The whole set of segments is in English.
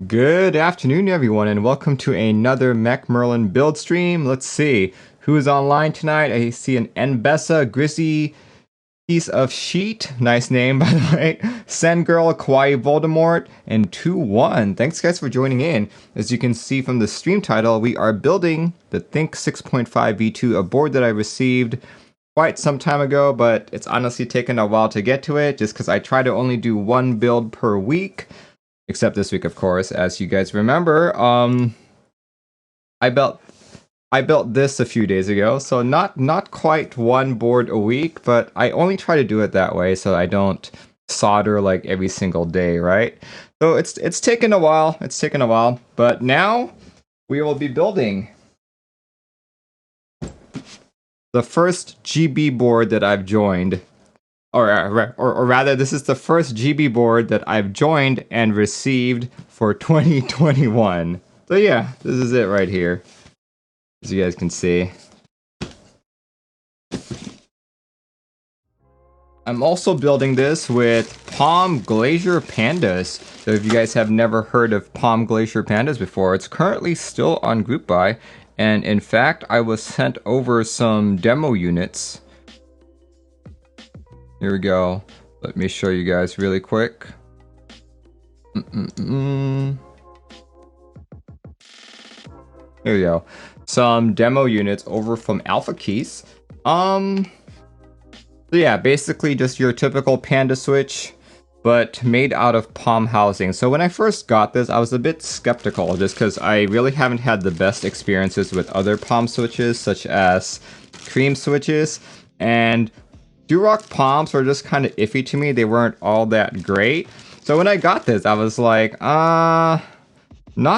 Good afternoon, everyone, and welcome to another Mech Merlin build stream. Let's see who is online tonight. I see an Nbessa Grizzy piece of sheet. Nice name, by the way. Sengirl, Kawaii Voldemort, and 2-1. Thanks, guys, for joining in. As you can see from the stream title, we are building the Think 6.5 V2, a board that I received quite some time ago, but it's honestly taken a while to get to it, just because I try to only do one build per week. Except this week, of course, as you guys remember, I built this a few days ago, so not quite one board a week, but I only try to do it that way so I don't solder like every single day, right? So it's taken a while. It's taken a while, but now we will be building the first GB board that I've joined. Or rather, this is the first GB board that I've joined and received for 2021. So yeah, this is it right here, as you guys can see. I'm also building this with Palm Glacier Pandas. So if you guys have never heard of Palm Glacier Pandas before, it's currently still on group buy. And in fact, I was sent over some demo units. Here we go. Let me show you guys really quick. Here we go. Some demo units over from Novelkeys. So yeah, basically just your typical Panda switch, but made out of palm housing. So when I first got this, I was a bit skeptical just because I really haven't had the best experiences with other palm switches, such as cream switches, and Durock palms were just kind of iffy to me. They weren't all that great. So when I got this, I was like, not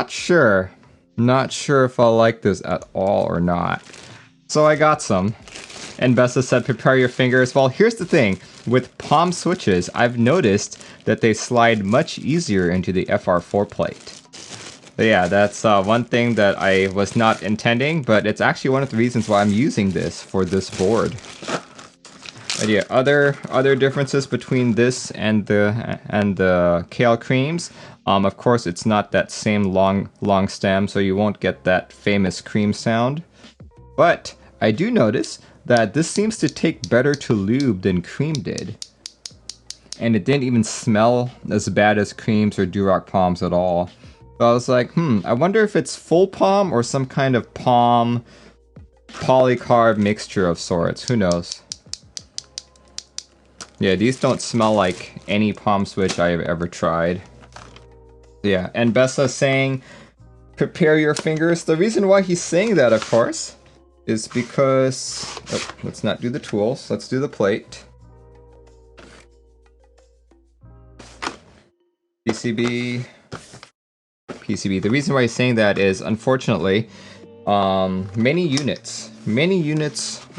sure. Not sure if I'll like this at all or not. So I got some. And Bessa said, prepare your fingers. Well, here's the thing. With palm switches, I've noticed that they slide much easier into the FR4 plate. But yeah, that's one thing that I was not intending, but it's actually one of the reasons why I'm using this for this board. But yeah, other differences between this and the kale creams. Of course, it's not that same long stem, so you won't get that famous cream sound. But I do notice that this seems to take better to lube than cream did, and it didn't even smell as bad as creams or Durock palms at all. So I was like, I wonder if it's full palm or some kind of palm polycarb mixture of sorts. Who knows? Yeah, these don't smell like any palm switch I have ever tried. Yeah, and Bessa saying, prepare your fingers. The reason why he's saying that, of course, is because... Oh, let's not do the tools. Let's do the plate. PCB. The reason why he's saying that is, unfortunately, many units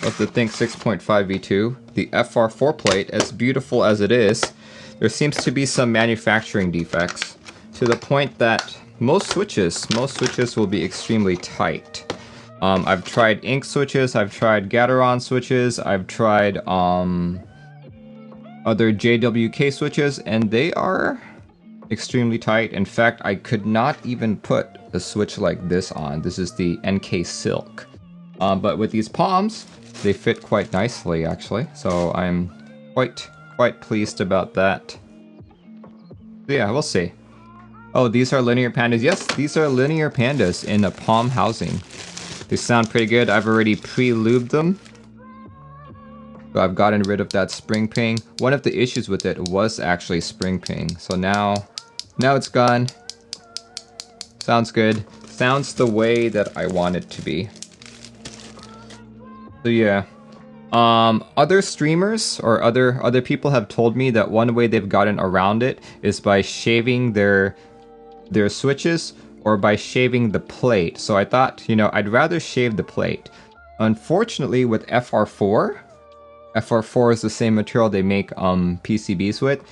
of the Think 6.5 V2, the FR4 plate, as beautiful as it is, there seems to be some manufacturing defects to the point that most switches will be extremely tight. I've tried ink switches, I've tried Gateron switches, I've tried other JWK switches, and they are extremely tight. In fact, I could not even put a switch like this on. This is the NK Silk. But with these palms, they fit quite nicely, actually. So I'm quite pleased about that. So yeah, we'll see. Oh, these are linear pandas. Yes, these are linear pandas in a palm housing. They sound pretty good. I've already pre-lubed them. So I've gotten rid of that spring ping. One of the issues with it was actually spring ping. So now it's gone. Sounds good. Sounds the way that I want it to be. So yeah, other streamers or other people have told me that one way they've gotten around it is by shaving their switches or by shaving the plate. So I thought, I'd rather shave the plate. Unfortunately, with FR4 is the same material they make PCBs with.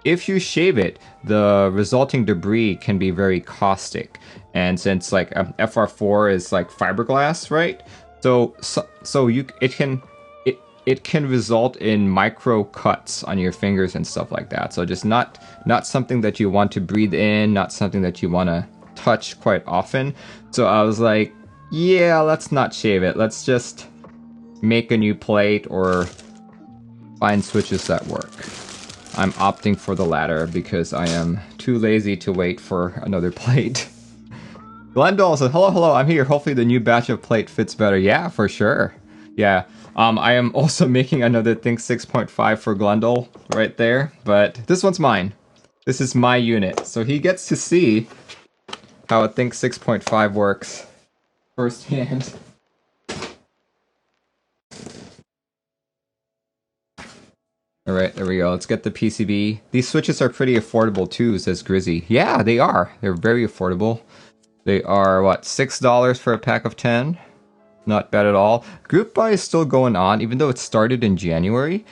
If you shave it, the resulting debris can be very caustic. And since like FR4 is like fiberglass, right? So it can result in micro cuts on your fingers and stuff like that. So just not something that you want to breathe in, not something that you want to touch quite often. So I was like, yeah, let's not shave it. Let's just make a new plate or find switches that work. I'm opting for the latter because I am too lazy to wait for another plate. Glendale says, hello, I'm here. Hopefully the new batch of plate fits better. Yeah, for sure. Yeah. I am also making another Think 6.5 for Glendale right there, but this one's mine. This is my unit, so he gets to see how a Think 6.5 works firsthand. Alright, there we go. Let's get the PCB. These switches are pretty affordable too, says Grizzy. Yeah, they are. They're very affordable. They are, what, $6 for a pack of 10? Not bad at all. Group buy is still going on, even though it started in January.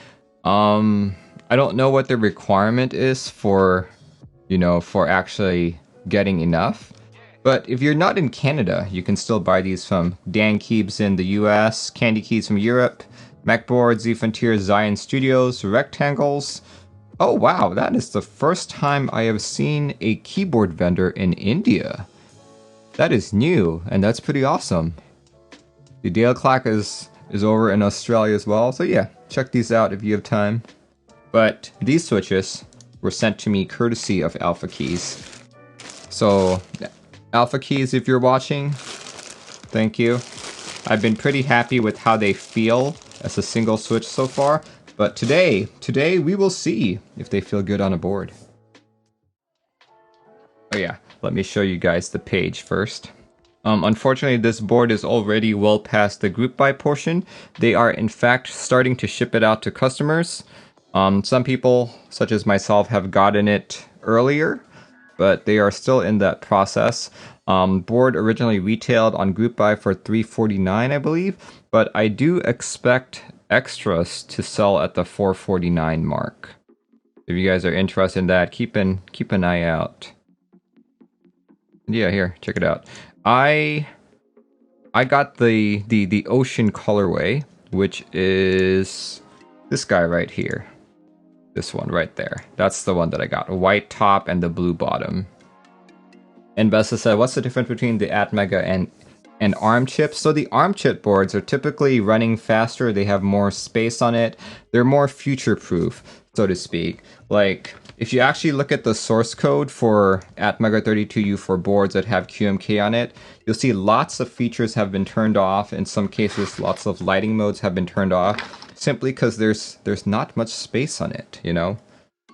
I don't know what the requirement is for, you know, for actually getting enough. But if you're not in Canada, you can still buy these from Dan Keebs in the US, Candy Keys from Europe, MacBoard, Z Frontier, Zion Studios, Rectangles. Oh wow, that is the first time I have seen a keyboard vendor in India. That is new, and that's pretty awesome. The Dale Clock is over in Australia as well, so yeah, check these out if you have time. But these switches were sent to me courtesy of Alpha Keys. So, Alpha Keys, if you're watching, thank you. I've been pretty happy with how they feel as a single switch so far, but today we will see if they feel good on a board. Oh yeah, let me show you guys the page first. Unfortunately, this board is already well past the group buy portion. They are in fact starting to ship it out to customers. Some people, such as myself, have gotten it earlier, but they are still in that process. Board originally retailed on group buy for $349, I believe, but I do expect extras to sell at the $449 mark. If you guys are interested in that, keep an eye out. Yeah, here, check it out. I got the ocean colorway, which is this guy right here. This one right there. That's the one that I got. A white top and the blue bottom. And Bessa said, what's the difference between the Atmega and ARM chips? So the ARM chip boards are typically running faster. They have more space on it. They're more future-proof, so to speak. Like, if you actually look at the source code for Atmega 32U for boards that have QMK on it, you'll see lots of features have been turned off. In some cases, lots of lighting modes have been turned off, simply because there's not much space on it, you know?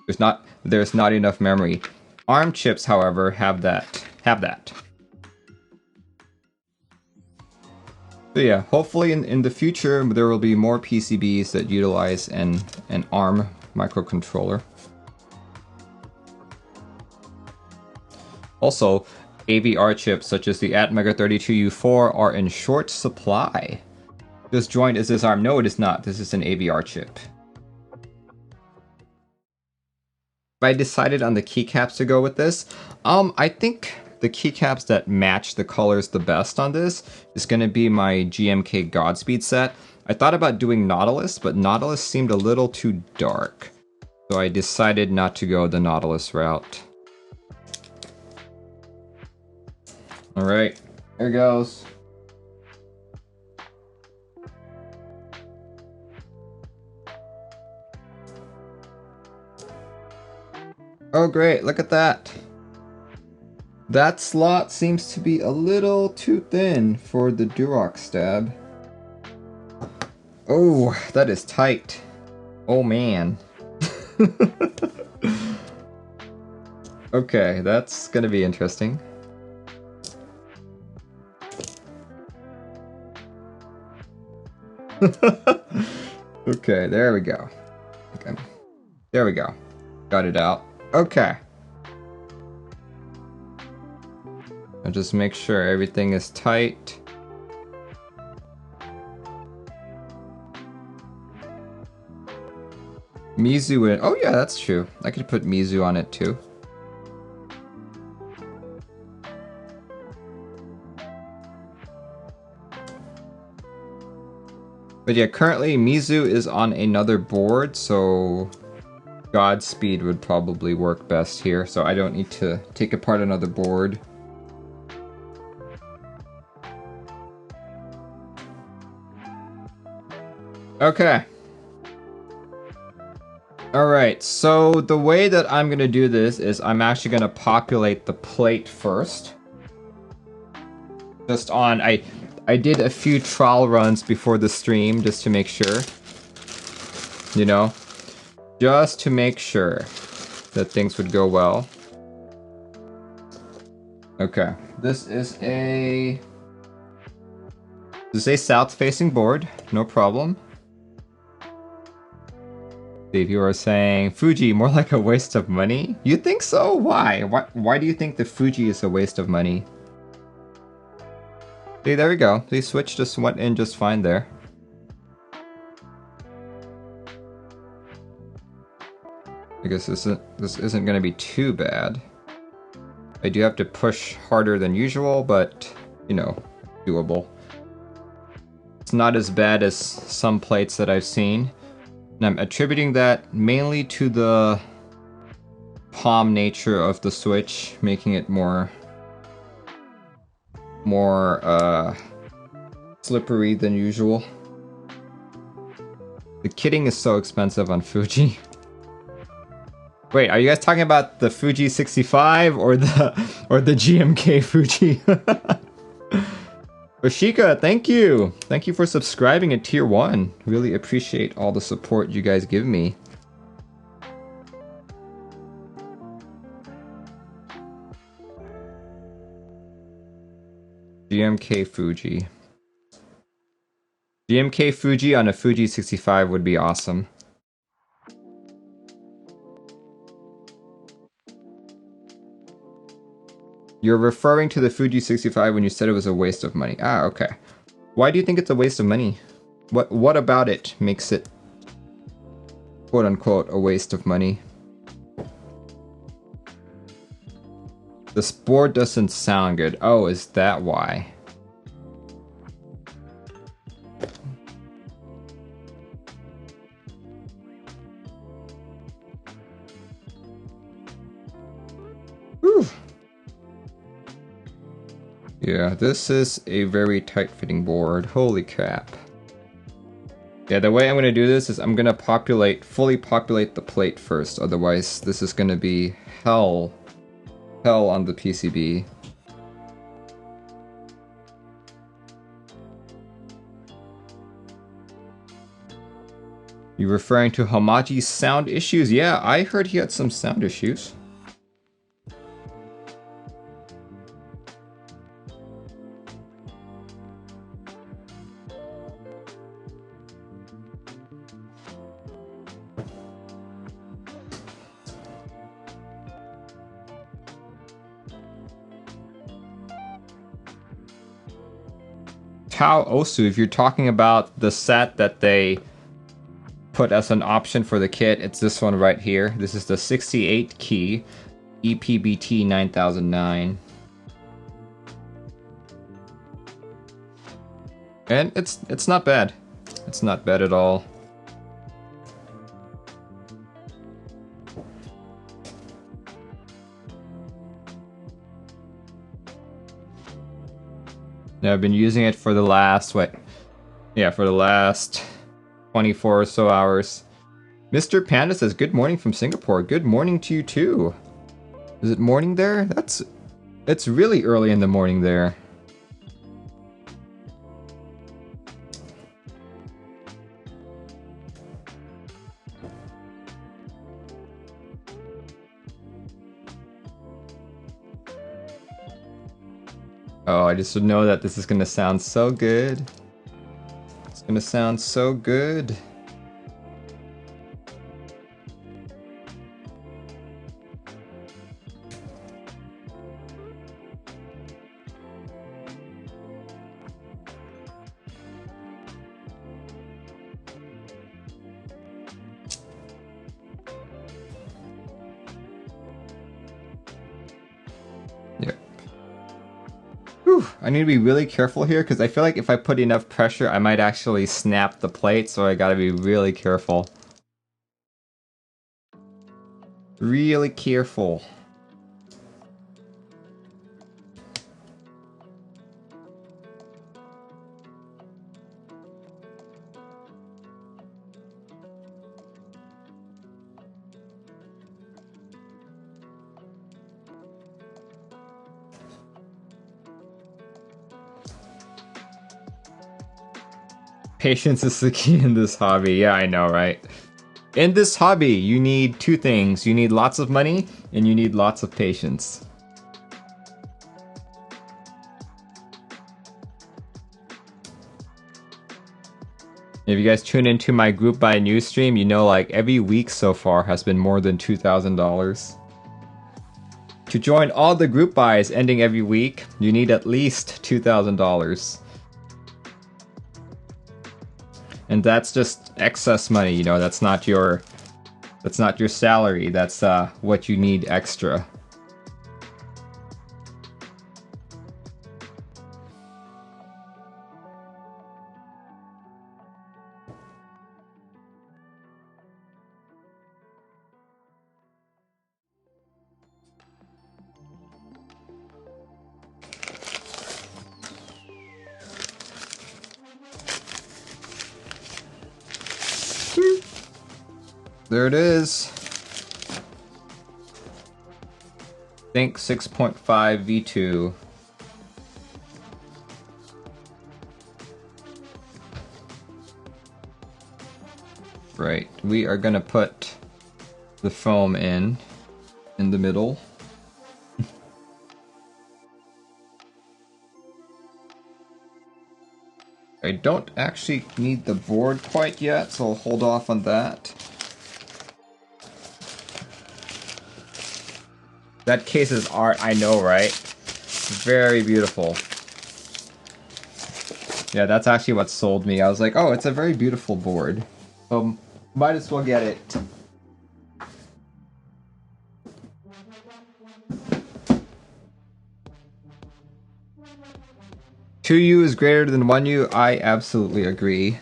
There's not enough memory. ARM chips, however, have that. So yeah, hopefully in the future there will be more PCBs that utilize an ARM microcontroller. Also, AVR chips such as the Atmega 32U4 are in short supply. This joint is this ARM? No, it is not. This is an AVR chip. I decided on the keycaps to go with this. I think the keycaps that match the colors the best on this is going to be my GMK Godspeed set. I thought about doing Nautilus, but Nautilus seemed a little too dark. So I decided not to go the Nautilus route. Alright, here goes. Oh great, look at that. That slot seems to be a little too thin for the Durock stab. Oh, that is tight. Oh man. Okay, that's gonna be interesting. Okay, there we go. Okay. There we go. Got it out. Okay. I'll just make sure everything is tight. Mizu in. Oh yeah, that's true. I could put Mizu on it too. But yeah, currently Mizu is on another board, so Godspeed would probably work best here, so I don't need to take apart another board. Okay. Alright, so the way that I'm gonna do this is I'm actually gonna populate the plate first. Just on, I did a few trial runs before the stream just to make sure. You know? Just to make sure that things would go well. Okay, this is a south-facing board, no problem. Steve, you are saying Fuji more like a waste of money. You think so? Why? Why do you think the Fuji is a waste of money? See, there we go. The switch just went in just fine there. I guess this isn't going to be too bad. I do have to push harder than usual, but, you know, doable. It's not as bad as some plates that I've seen. And I'm attributing that mainly to the palm nature of the switch, making it more slippery than usual. The kitting is so expensive on Fuji. Wait, are you guys talking about the Fuji 65 or the GMK Fuji? Oshika, thank you! Thank you for subscribing at Tier 1. Really appreciate all the support you guys give me. GMK Fuji. GMK Fuji on a Fuji 65 would be awesome. You're referring to the Fuji 65 when you said it was a waste of money. Ah, okay. Why do you think it's a waste of money? What about it makes it quote unquote a waste of money? This board doesn't sound good. Oh, is that why? Whew. Yeah, this is a very tight-fitting board. Holy crap. Yeah, the way I'm going to do this is I'm going to fully populate the plate first. Otherwise, this is going to be hell on the PCB. You referring to Hamaji's sound issues? Yeah, I heard he had some sound issues. Tao Osu, if you're talking about the set that they put as an option for the kit, it's this one right here. This is the 68 key EPBT 9009. And it's not bad. It's not bad at all. Now I've been using it for the last, for the last 24 or so hours. Mr. Panda says, good morning from Singapore. Good morning to you too. Is it morning there? It's really early in the morning there. Oh, I just know that this is gonna sound so good. It's gonna sound so good. Whew, I need to be really careful here because I feel like if I put enough pressure, I might actually snap the plate, so I gotta be really careful. Really careful. Patience is the key in this hobby. Yeah, I know, right? In this hobby, you need two things. You need lots of money, and you need lots of patience. If you guys tune into my group buy news stream, you know like every week so far has been more than $2,000. To join all the group buys ending every week, you need at least $2,000. And that's just excess money, you know, that's not your salary, that's what you need extra. There it is. Think 6.5 V2. Right, we are gonna put the foam in the middle. I don't actually need the board quite yet, so I'll hold off on that. That case is art, I know, right? Very beautiful. Yeah, that's actually what sold me. I was like, oh, it's a very beautiful board. Might as well get it. Two U is greater than one U. I absolutely agree.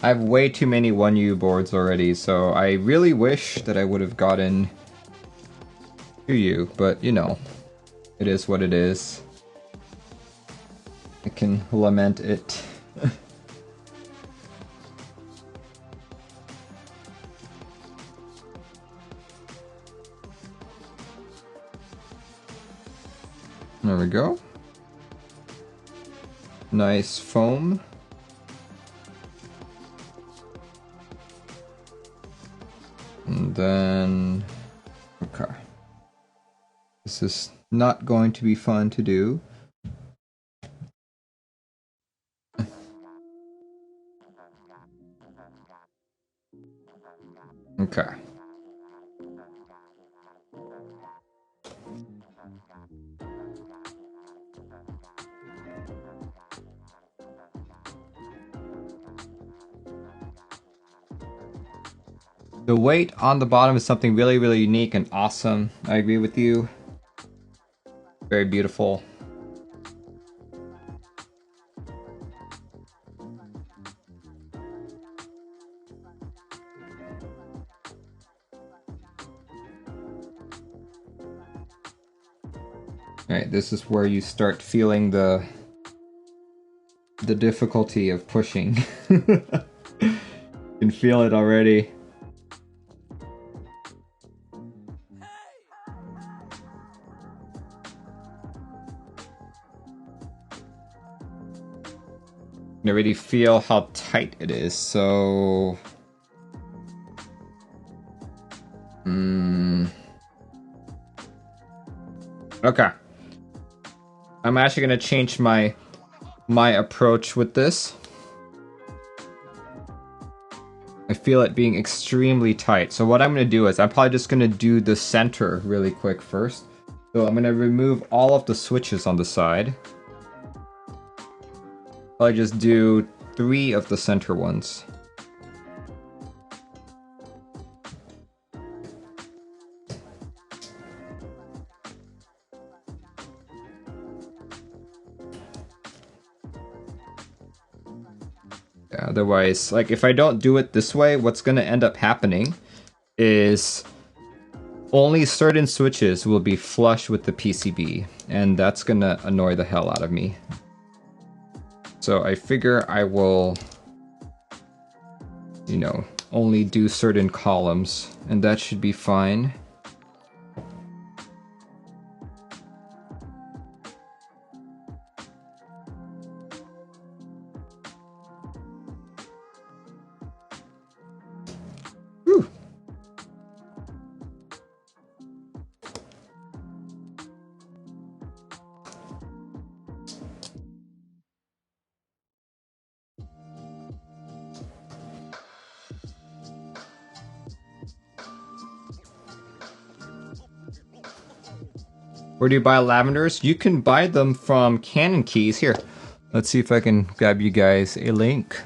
I have way too many 1U boards already, so I really wish that I would have gotten 2U, but you know, it is what it is. I can lament it. There we go. Nice foam. And then, okay. This is not going to be fun to do. Okay. The weight on the bottom is something really, really unique and awesome. I agree with you. Very beautiful. Alright, this is where you start feeling the difficulty of pushing. You can feel it already. You can already feel how tight it is, so... Okay. I'm actually gonna change my approach with this. I feel it being extremely tight. So what I'm gonna do is I'm probably just gonna do the center really quick first. So I'm gonna remove all of the switches on the side. I'll just do 3 of the center ones. Yeah, otherwise, like if I don't do it this way, what's gonna end up happening is only certain switches will be flush with the PCB, and that's gonna annoy the hell out of me. So I figure I will, you know, only do certain columns, and that should be fine. Whew. Where do you buy lavenders? You can buy them from Canon Keys. Here, let's see if I can grab you guys a link.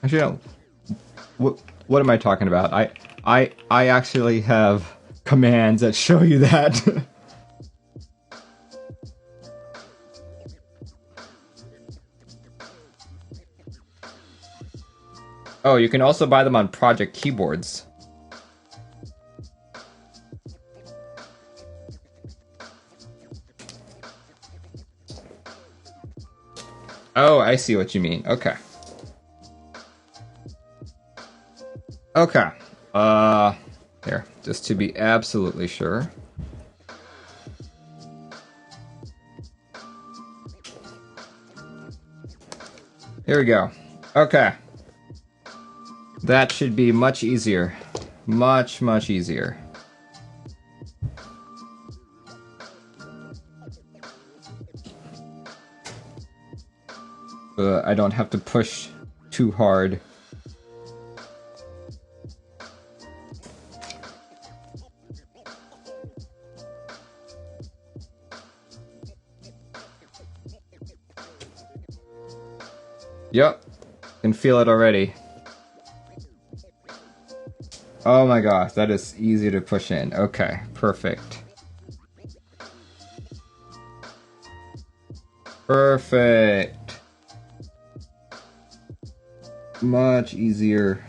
Actually, no. What am I talking about? I actually have commands that show you that. Oh, you can also buy them on Project keyboards. Oh, I see what you mean. Okay. Okay. Here, just to be absolutely sure. Here we go. Okay. That should be much easier. Much easier. I don't have to push too hard. Yep, can feel it already. Oh my gosh, that is easy to push in. Okay, perfect. Perfect. Much easier.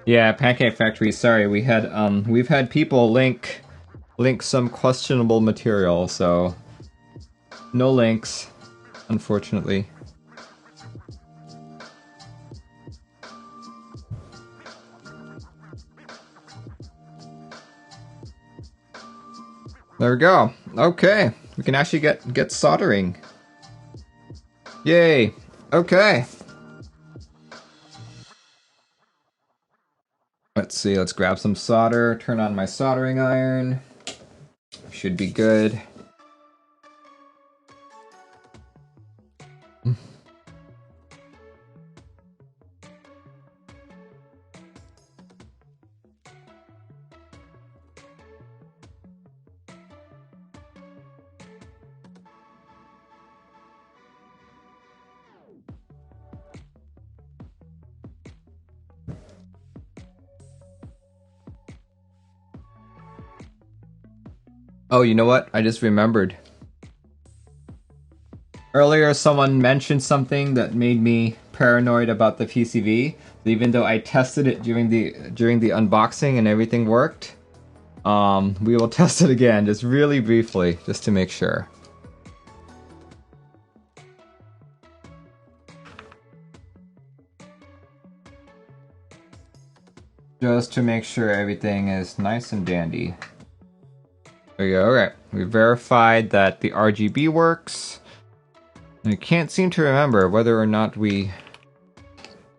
Yeah, Pancake Factory, sorry, we've had people link some questionable material, so no links, unfortunately. There we go. Okay, we can actually get soldering. Yay. Okay. Let's see, let's grab some solder, turn on my soldering iron. Should be good. Oh, you know what? I just remembered. Earlier, someone mentioned something that made me paranoid about the PCB. Even though I tested it during the unboxing and everything worked, we will test it again, just really briefly, just to make sure. Just to make sure everything is nice and dandy. There we go. Alright, we verified that the RGB works. I can't seem to remember whether or not we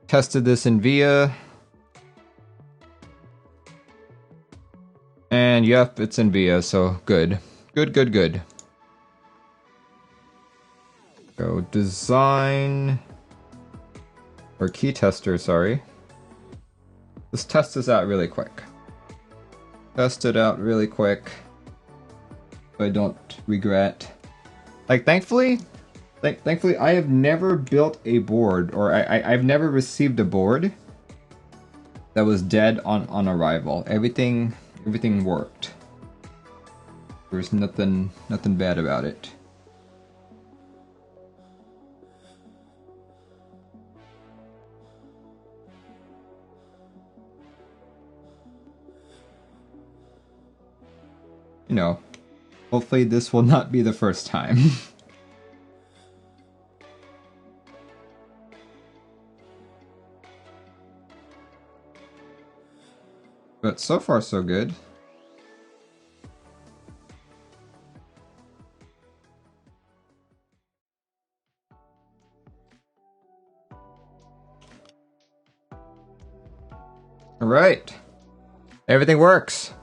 tested this in VIA. And yep, it's in VIA, so good. Good. Go design, or key tester, sorry. Let's test this out really quick. Test it out really quick, so I don't regret. Like, thankfully, I have never built a board, or I've never received a board that was dead on arrival. Everything worked. There's nothing bad about it. You know, hopefully this will not be the first time. But so far so good. Alright. Everything works.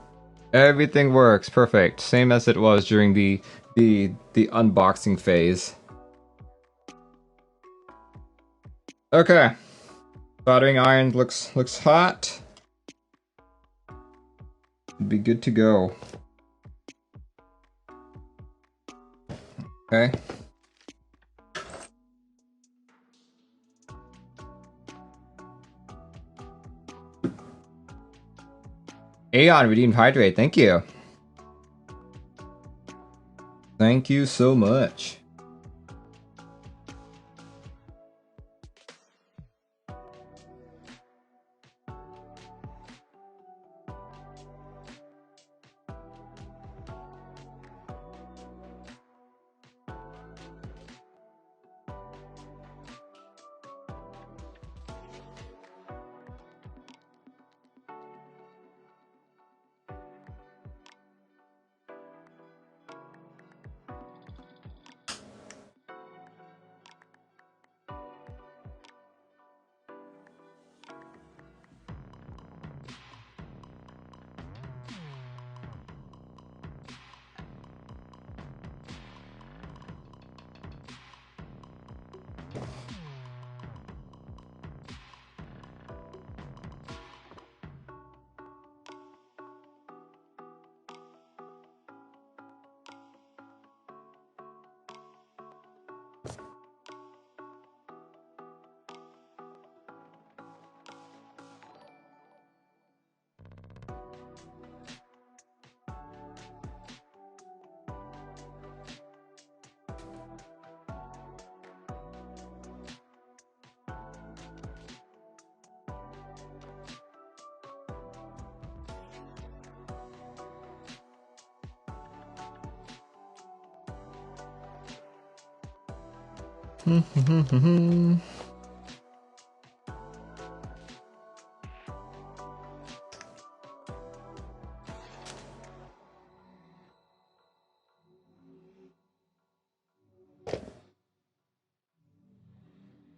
Everything works. Perfect. Same as it was during the unboxing phase. Okay. Soldering iron looks hot. Should be good to go. Okay. Aeon redeemed hydrate, thank you. Thank you so much.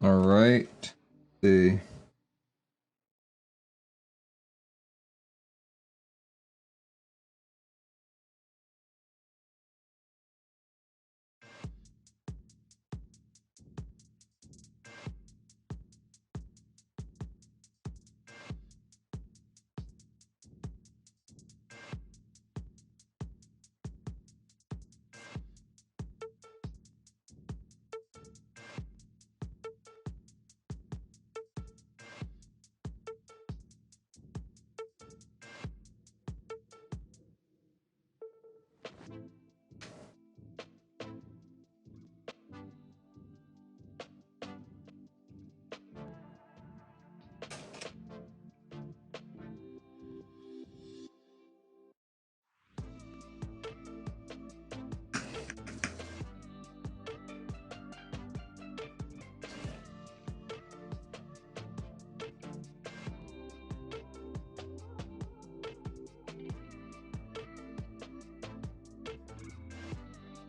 All right. See.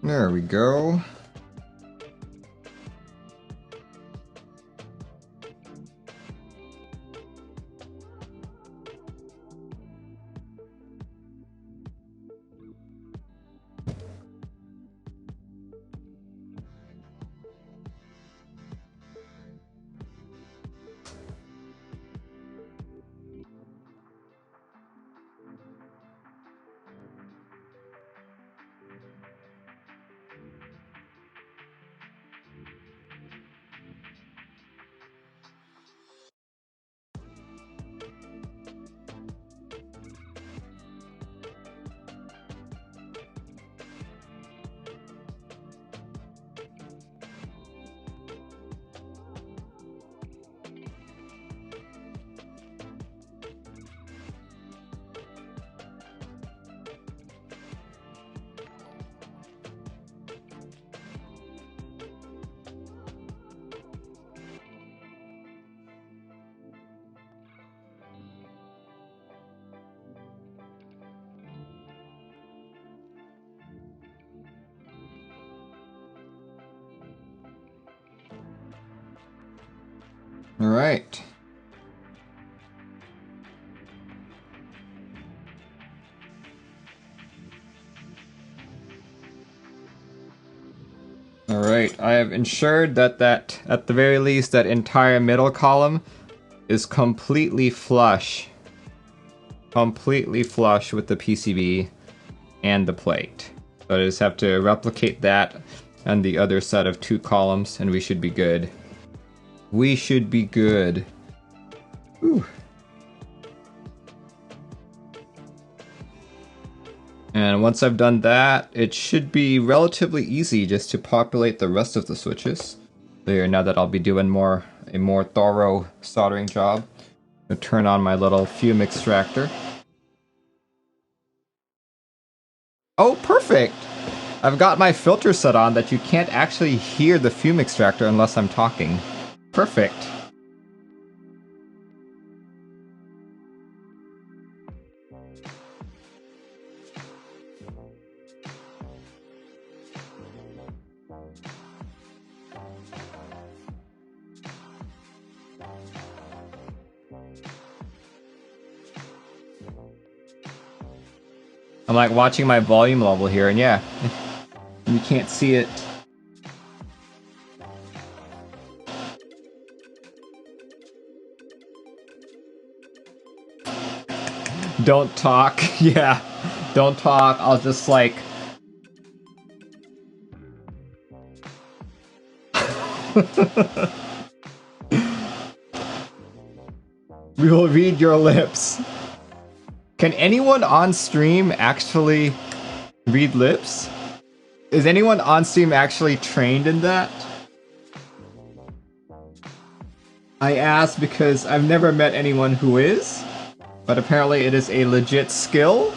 There we go. Alright. Alright, I have ensured that at the very least, that entire middle column is completely flush. Completely flush with the PCB and the plate. So I just have to replicate that on the other set of 2 columns and we should be good. We should be good. Whew. And once I've done that, it should be relatively easy just to populate the rest of the switches. There, now that I'll be doing a more thorough soldering job. I'll turn on my little fume extractor. Oh, perfect! I've got my filter set on that you can't actually hear the fume extractor unless I'm talking. Perfect. I'm like watching my volume level here, and yeah, you can't see it. Don't talk. Yeah, don't talk. I'll just like... We will read your lips. Can anyone on stream actually read lips? Is anyone on stream actually trained in that? I ask because I've never met anyone who is, but apparently it is a legit skill.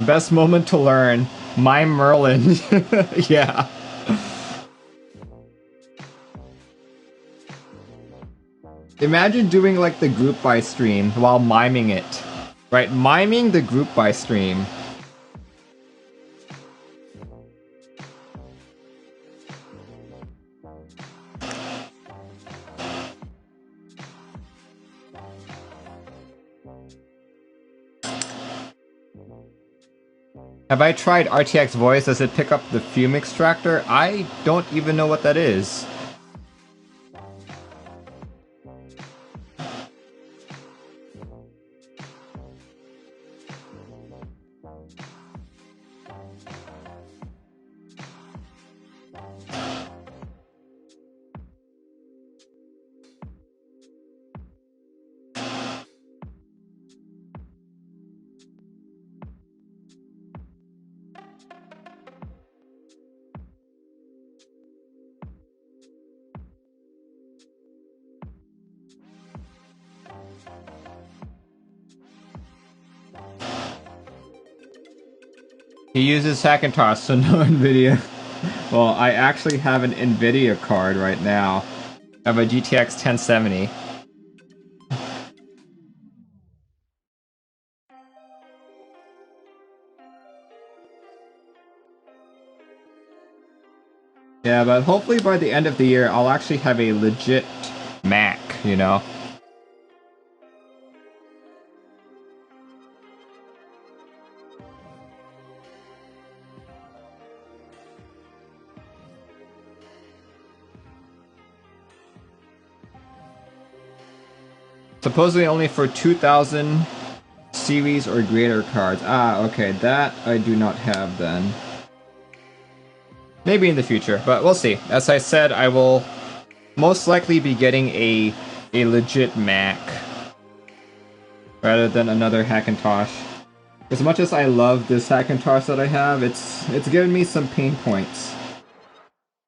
Best moment to learn. Mime Merlin. Yeah. Imagine doing like the group buy stream while miming it. Right? Miming the group buy stream. Have I tried RTX voice? Does it pick up the fume extractor? I don't even know what that is. He uses Hackintosh, so no NVIDIA. Well, I actually have an NVIDIA card right now. I have a GTX 1070. Yeah, but hopefully by the end of the year, I'll actually have a legit Mac, you know? Supposedly only for 2000 series or greater cards. Ah, okay, that I do not have then. Maybe in the future, but we'll see. As I said, I will most likely be getting a legit Mac rather than another Hackintosh. As much as I love this Hackintosh that I have, it's given me some pain points.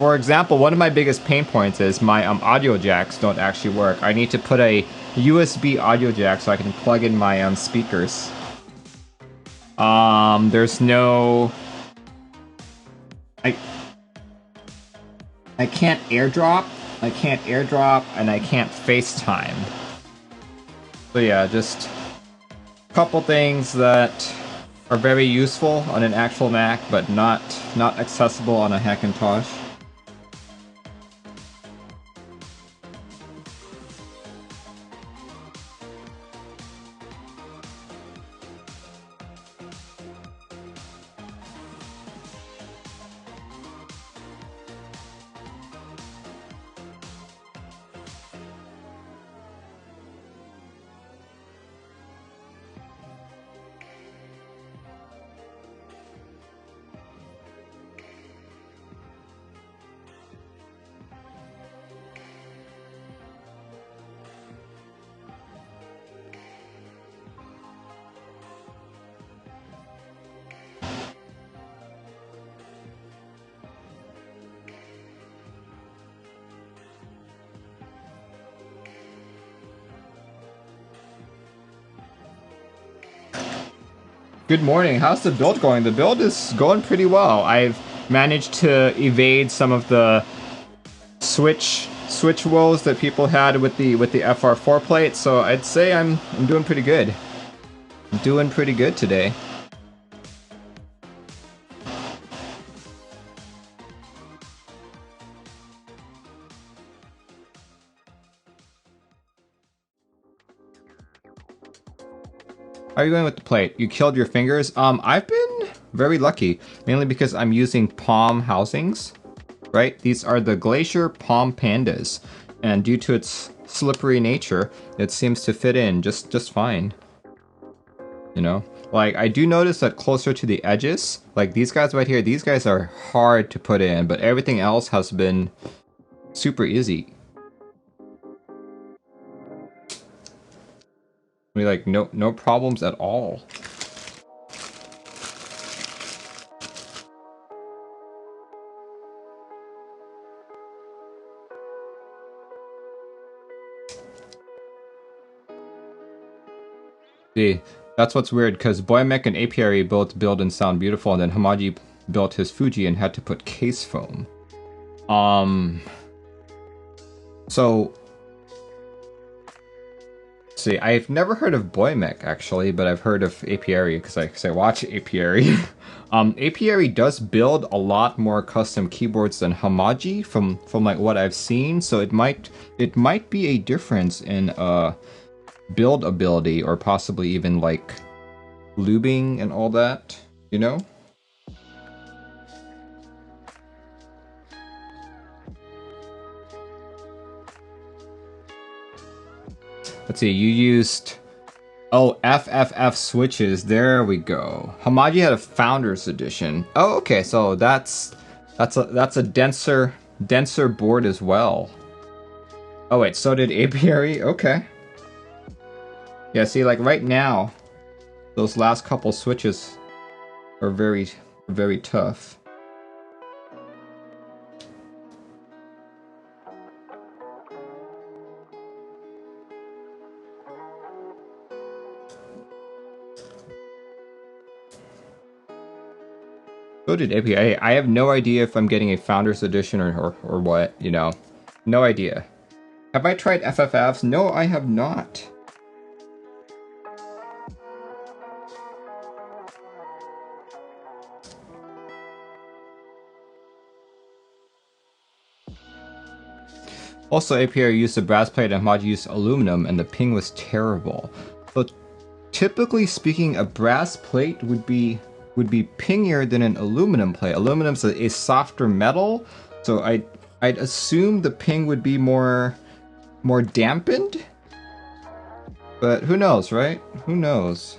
For example, one of my biggest pain points is my audio jacks don't actually work. I need to put a USB audio jack so I can plug in my speakers. There's no... I can't airdrop, and I can't FaceTime. So yeah, just a couple things that are very useful on an actual Mac, but not accessible on a Hackintosh. Good morning. How's the build going? The build is going pretty well. I've managed to evade some of the switch woes that people had with the FR4 plate, so I'd say I'm doing pretty good. I'm doing pretty good today. How are you going with the plate? You killed your fingers? I've been very lucky, mainly because I'm using palm housings, right? These are the Glacier palm Pandas, and due to its slippery nature, it seems to fit in just fine. You know? Like, I do notice that closer to the edges, like these guys right here, these guys are hard to put in, but everything else has been super easy. I mean, like, no problems at all. See, that's what's weird, because Boymek and Apiary both build and sound beautiful, and then Hamaji built his Fuji and had to put case foam. So... See, I've never heard of Boymek, actually, but I've heard of Apiary, because I watch Apiary. Apiary does build a lot more custom keyboards than Hamaji, from like what I've seen, so it might be a difference in, build ability, or possibly even like lubing and all that, you know? Let's see, you used FFF switches. There we go. Hamaji had a Founders Edition. Oh, okay, so that's a denser board as well. Oh wait, so did Apiary? Okay. Yeah, see, like right now, those last couple switches are very tough. So did API. I have no idea if I'm getting a Founders Edition or what, you know. No idea. Have I tried FFFs? No, I have not. Also, API used a brass plate and Hamaji used aluminum, and the ping was terrible. So, typically speaking, a brass plate would be pingier than an aluminum plate. Aluminum's a softer metal, so I'd assume the ping would be more dampened. But who knows, right? Who knows?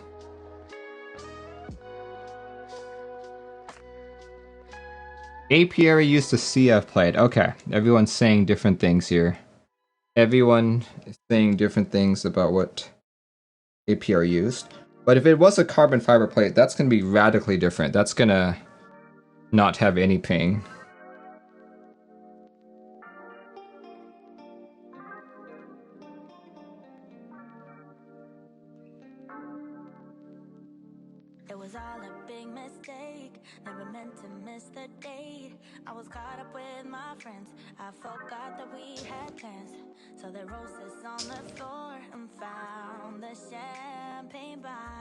Apiary used a CF plate. Okay, everyone's saying different things here. Everyone is saying different things about what Apiary used. But if it was a carbon fiber plate, that's going to be radically different. That's going to not have any ping. It was all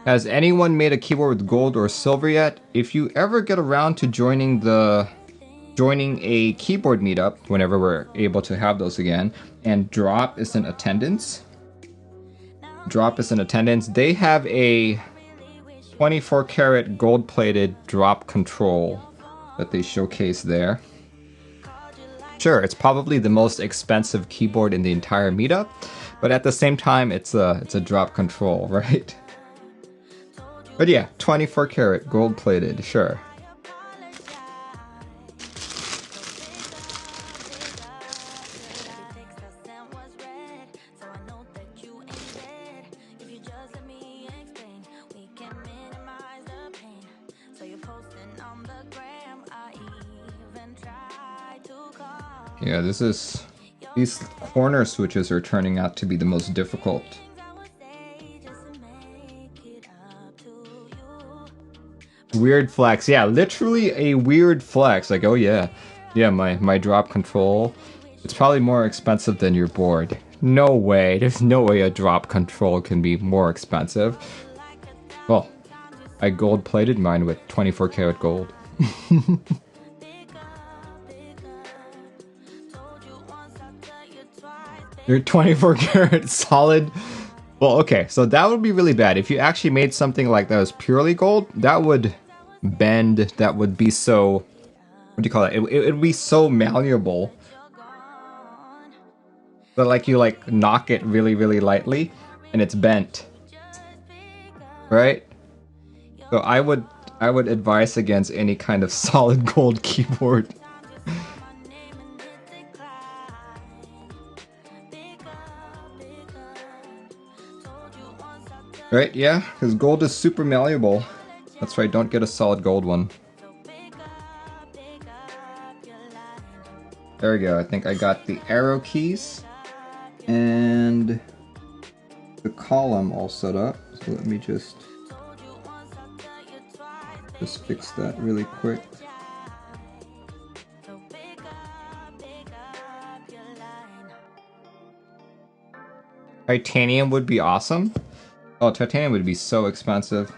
Has anyone made a keyboard with gold or silver yet? If you ever get around to joining a keyboard meetup, whenever we're able to have those again, and Drop is in attendance. They have a 24 karat gold plated drop control that they showcase there. Sure, it's probably the most expensive keyboard in the entire meetup, but at the same time, it's a drop control, right? But yeah, 24 karat gold plated, sure. Yeah, these corner switches are turning out to be the most difficult. Weird flex, yeah, literally a weird flex. Like, oh yeah, my drop control, it's probably more expensive than your board. No way, there's no way a drop control can be more expensive. Well, I gold plated mine with 24 karat gold. You're 24 karat solid. Well, okay, so that would be really bad. If you actually made something like that was purely gold, that would bend, that would be so, what do you call it? It would be so malleable. But like you like knock it really, really lightly and it's bent. Right? So I would advise against any kind of solid gold keyboard. Right, yeah, because gold is super malleable. That's right, don't get a solid gold one. There we go, I think I got the arrow keys and the column all set up. So let me just fix that really quick. Titanium would be awesome. Oh, titanium would be so expensive.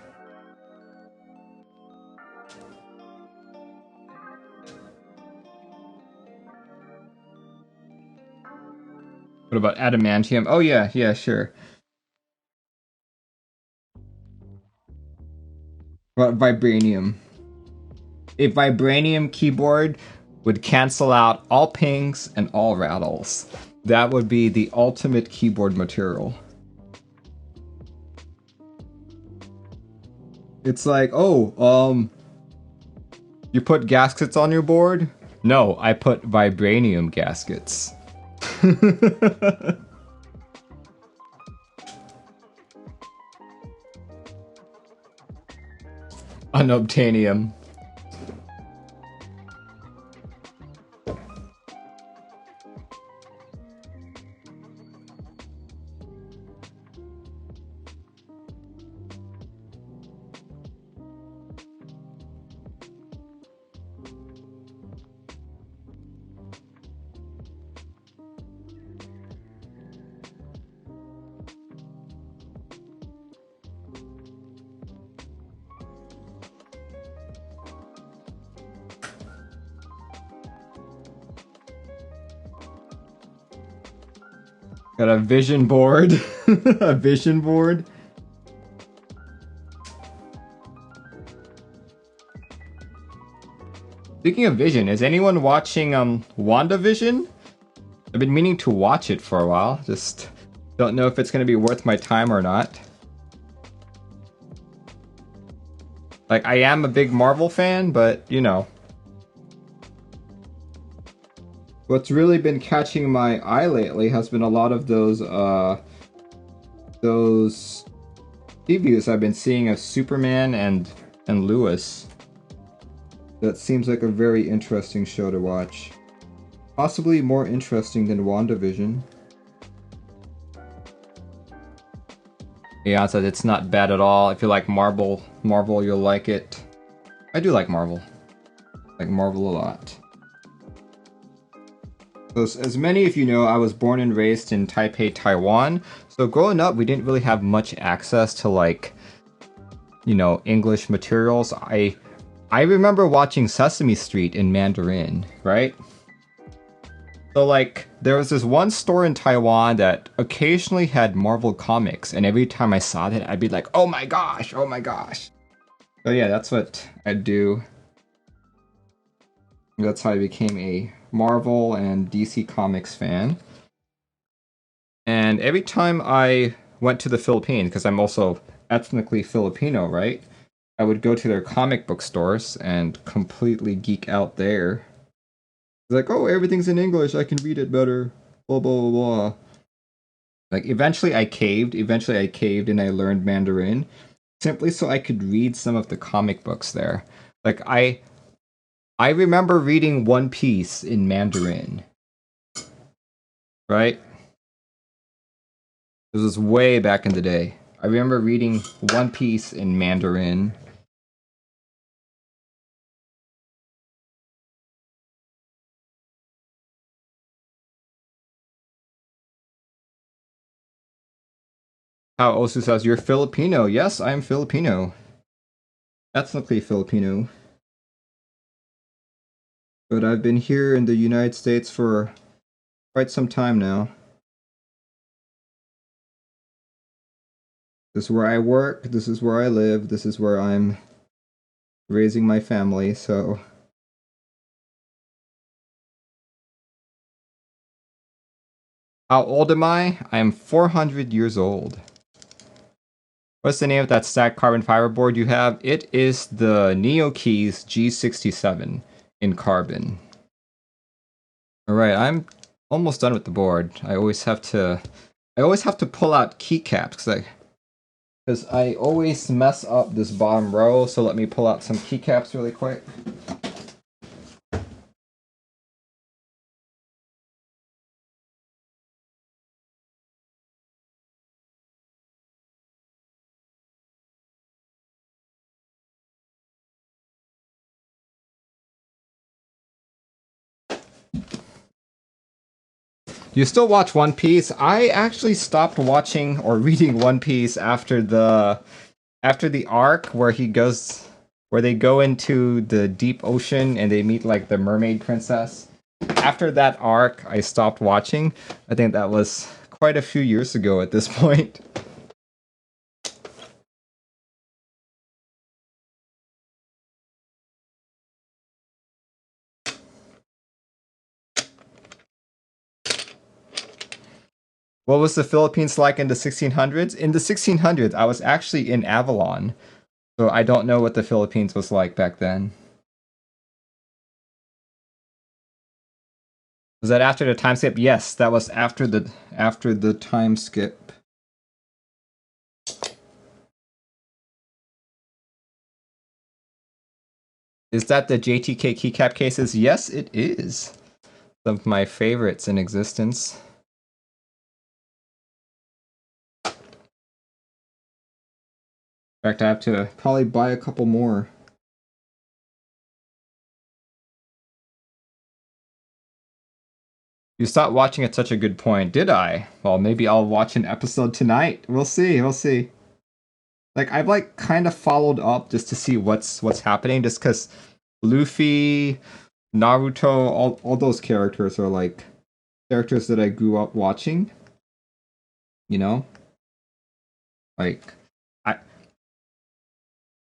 What about adamantium? Oh yeah, sure. What about vibranium? A vibranium keyboard would cancel out all pings and all rattles. That would be the ultimate keyboard material. It's like, oh, you put gaskets on your board? No, I put vibranium gaskets. Unobtainium. Got a vision board. A vision board. Speaking of vision, is anyone watching WandaVision? I've been meaning to watch it for a while. Just don't know if it's going to be worth my time or not. Like, I am a big Marvel fan, but, you know. What's really been catching my eye lately has been a lot of those previews I've been seeing of Superman and Lewis. That seems like a very interesting show to watch. Possibly more interesting than WandaVision. Yeah, so it's not bad at all. If you like Marvel, you'll like it. I do like Marvel. I like Marvel a lot. So as many of you know, I was born and raised in Taipei, Taiwan. So growing up, we didn't really have much access to like, you know, English materials. I remember watching Sesame Street in Mandarin, right? So like, there was this one store in Taiwan that occasionally had Marvel comics, and every time I saw that, I'd be like, oh my gosh, oh my gosh. So yeah, that's what I'd do. That's how I became a Marvel and DC Comics fan. And every time I went to the Philippines, because I'm also ethnically Filipino, right? I would go to their comic book stores and completely geek out there. It's like, oh, everything's in English, I can read it better. Blah, blah, blah, blah. Like, eventually I caved. Eventually I caved and I learned Mandarin. Simply so I could read some of the comic books there. Like, I remember reading One Piece in Mandarin. Right? This was way back in the day. I remember reading One Piece in Mandarin. How Osu says, you're Filipino. Yes, I am Filipino. Ethnically Filipino. But I've been here in the United States for quite some time now. This is where I work, this is where I live, this is where I'm raising my family, so... How old am I? I am 400 years old. What's the name of that stacked carbon fiber board you have? It is the Novelkeys G67 in carbon. Alright, I'm almost done with the board. I always have to pull out keycaps because I always mess up this bottom row, so let me pull out some keycaps really quick. Do you still watch One Piece? I actually stopped watching or reading One Piece after the arc where they go into the deep ocean and they meet like the mermaid princess. After that arc, I stopped watching. I think that was quite a few years ago at this point. What was the Philippines like in the 1600s? In the 1600s, I was actually in Avalon, so I don't know what the Philippines was like back then. Was that after the time skip? Yes, that was after the time skip. Is that the JTK keycap cases? Yes, it is. Some of my favorites in existence. In fact, I have to probably buy a couple more. You stopped watching at such a good point, did I? Well, maybe I'll watch an episode tonight. We'll see, we'll see. Like, I've like kind of followed up just to see what's happening, just because Luffy, Naruto, all those characters are like characters that I grew up watching. You know? Like,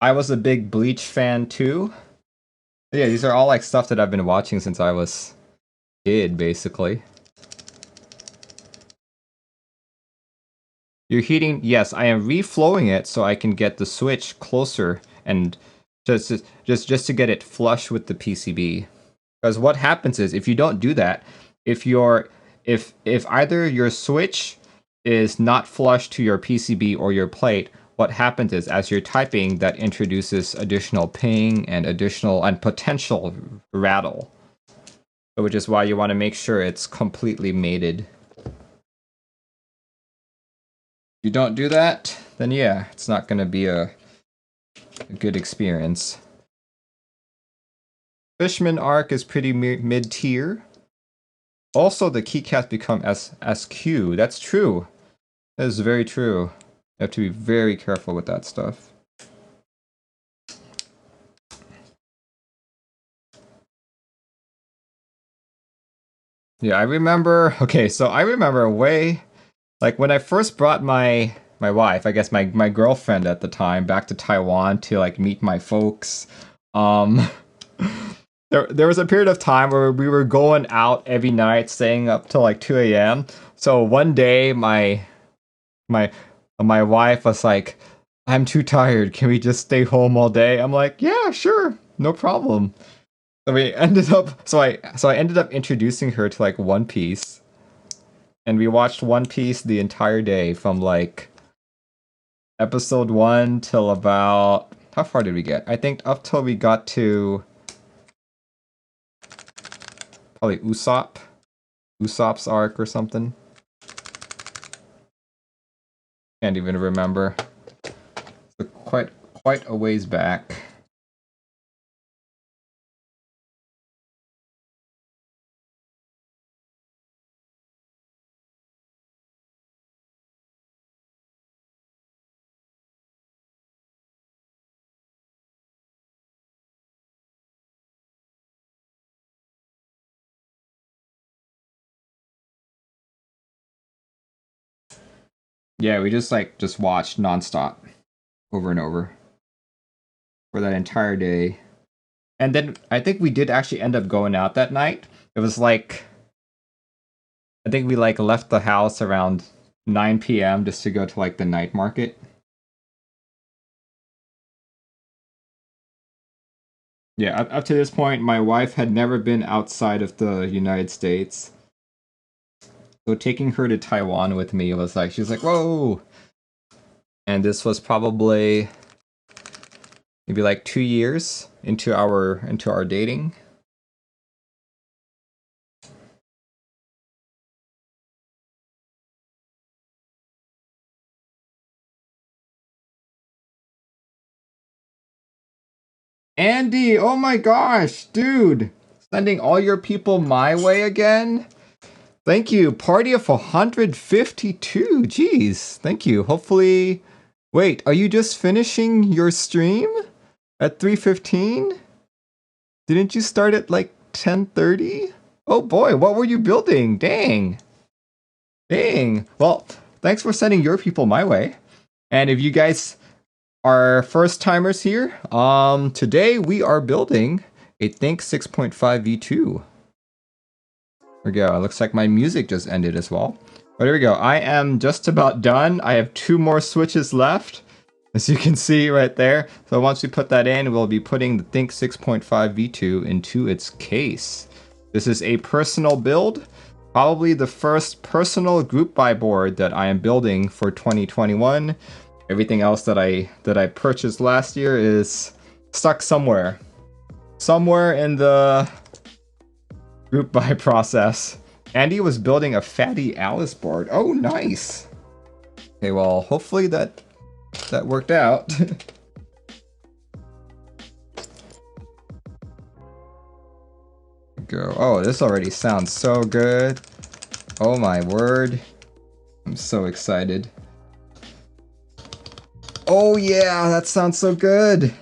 I was a big Bleach fan too. But yeah, these are all like stuff that I've been watching since I was a kid, basically. You're heating? Yes, I am reflowing it so I can get the switch closer and just to get it flush with the PCB. Because what happens is if you don't do that, if either your switch is not flush to your PCB or your plate, what happens is as you're typing, that introduces additional ping and potential rattle. Which is why you want to make sure it's completely mated. If you don't do that, then yeah, it's not gonna be a good experience. Fishman Arc is pretty mid-tier. Also, the keycaps become SQ. That's true. That is very true. You have to be very careful with that stuff. Yeah, I remember. Okay, so I remember way, like when I first brought my wife, I guess my girlfriend at the time, back to Taiwan to like meet my folks. There was a period of time where we were going out every night, staying up till like 2 a.m. So one day my wife was like, "I'm too tired. Can we just stay home all day?" I'm like, "Yeah, sure. No problem." So we ended up so I ended up introducing her to like One Piece. And we watched One Piece the entire day from like episode 1 till about, how far did we get? I think up till we got to probably Usopp's arc or something. Can't even remember. So quite a ways back. Yeah, we just watched nonstop over and over for that entire day. And then I think we did actually end up going out that night. It was like, I think we like left the house around 9 p.m. just to go to like the night market. Yeah, up to this point, my wife had never been outside of the United States. So taking her to Taiwan with me was like, she's like, whoa! And this was probably maybe like 2 years into our dating. Andy, oh my gosh, dude! Sending all your people my way again? Thank you. Party of 152. Jeez, thank you. Hopefully, wait, are you just finishing your stream at 3:15? Didn't you start at like 10:30? Oh boy, what were you building? Dang. Dang. Well, thanks for sending your people my way. And if you guys are first timers here, today we are building a Think 6.5 V2. There we go. It looks like my music just ended as well. But here we go. I am just about done. I have 2 more switches left, as you can see right there. So once we put that in, we'll be putting the Think 6.5 V2 into its case. This is a personal build. Probably the first personal group buy board that I am building for 2021. Everything else that I purchased last year is stuck somewhere. Somewhere in the group buy process. Andy was building a Fatty Alice board. Oh, nice. Okay, well, hopefully that worked out. Go. Oh, this already sounds so good. Oh my word. I'm so excited. Oh yeah, that sounds so good.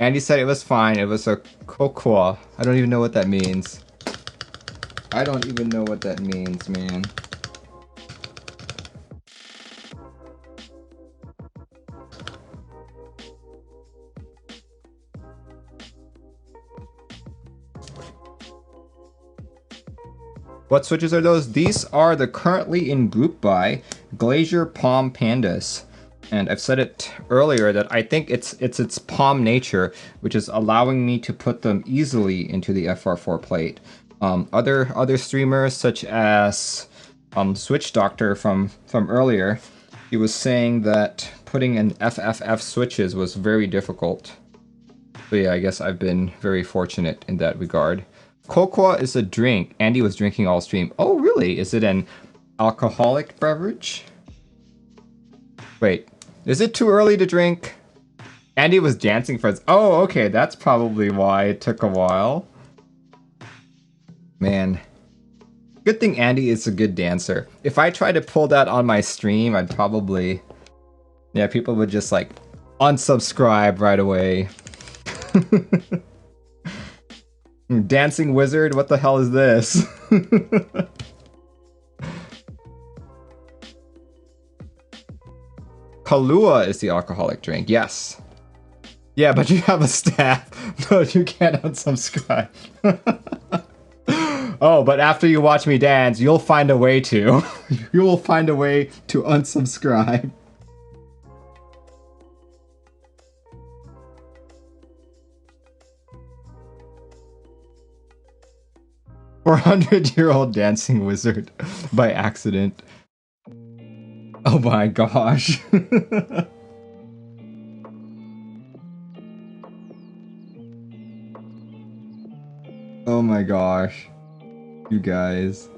Andy said it was fine. It was a cocoa. I don't even know what that means. I don't even know what that means, man. What switches are those? These are the currently in group buy Glacier Palm Pandas. And I've said it earlier that I think it's its palm nature, which is allowing me to put them easily into the FR4 plate. Other streamers such as Switch Doctor from earlier, he was saying that putting in FFF switches was very difficult. So yeah, I guess I've been very fortunate in that regard. Cocoa is a drink. Andy was drinking all stream. Oh really? Is it an alcoholic beverage? Wait, is it too early to drink? Andy was dancing for us. Oh, okay, that's probably why it took a while. Man. Good thing Andy is a good dancer. If I tried to pull that on my stream, I'd probably... Yeah, people would just like unsubscribe right away. Dancing wizard? What the hell is this? Kahlua is the alcoholic drink, yes. Yeah, but you have a staff. No, you can't unsubscribe. Oh, but after you watch me dance, you'll find a way to. You will find a way to unsubscribe. "400-year-old dancing wizard" by accident. Oh my gosh. Oh my gosh. You guys.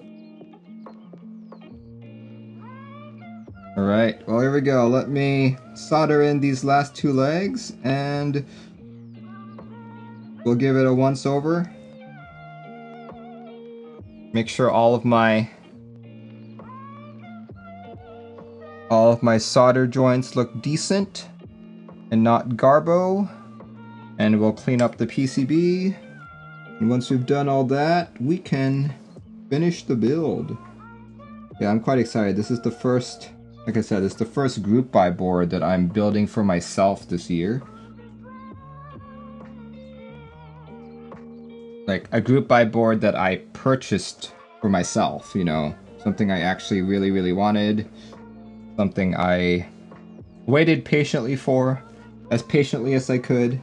Alright, well here we go. Let me solder in these last two legs and we'll give it a once over. Make sure all of my solder joints look decent and not garbo. And we'll clean up the PCB. And once we've done all that, we can finish the build. Yeah, I'm quite excited. This is the first, like I said, it's the first group buy board that I'm building for myself this year. Like a group buy board that I purchased for myself, you know, something I actually really, really wanted, something I waited patiently for, as patiently as I could.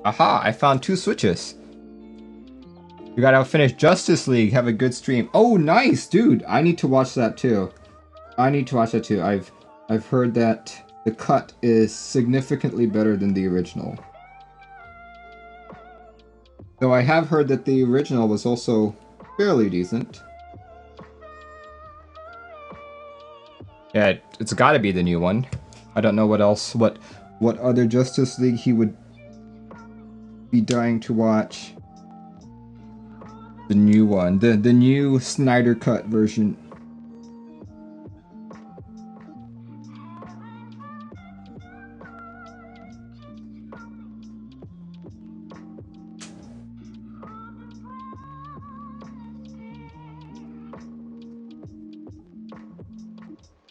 Aha, I found 2 switches. We gotta finish Justice League, have a good stream. Oh, nice, dude. I need to watch that too. I've heard that the cut is significantly better than the original. Though I have heard that the original was also fairly decent. Yeah, it's gotta be the new one. I don't know what else, what other Justice League he would be dying to watch. The new one, the new Snyder Cut version.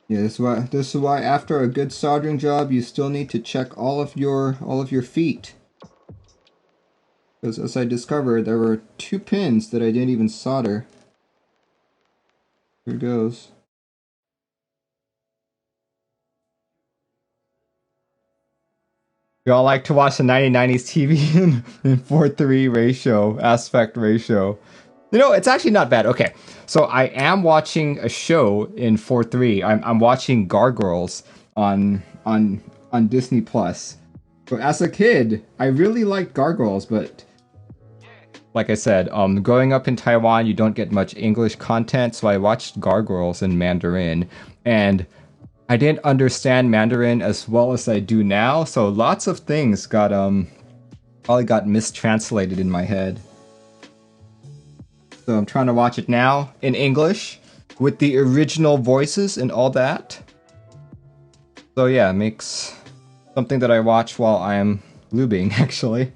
Yeah, this is why after a good soldering job, you still need to check all of your feet. Because as I discovered, there were 2 pins that I didn't even solder. Here goes. We all like to watch the 1990s TV in 4:3 ratio, aspect ratio. You know, it's actually not bad. Okay, so I am watching a show in 4:3. I'm watching Gargoyles on Disney Plus. But as a kid, I really liked Gargoyles, but like I said, growing up in Taiwan, you don't get much English content, so I watched Gargoyles in Mandarin, and I didn't understand Mandarin as well as I do now, so lots of things got probably got mistranslated in my head. So I'm trying to watch it now in English with the original voices and all that. So yeah, it makes something that I watch while I'm lubing, actually.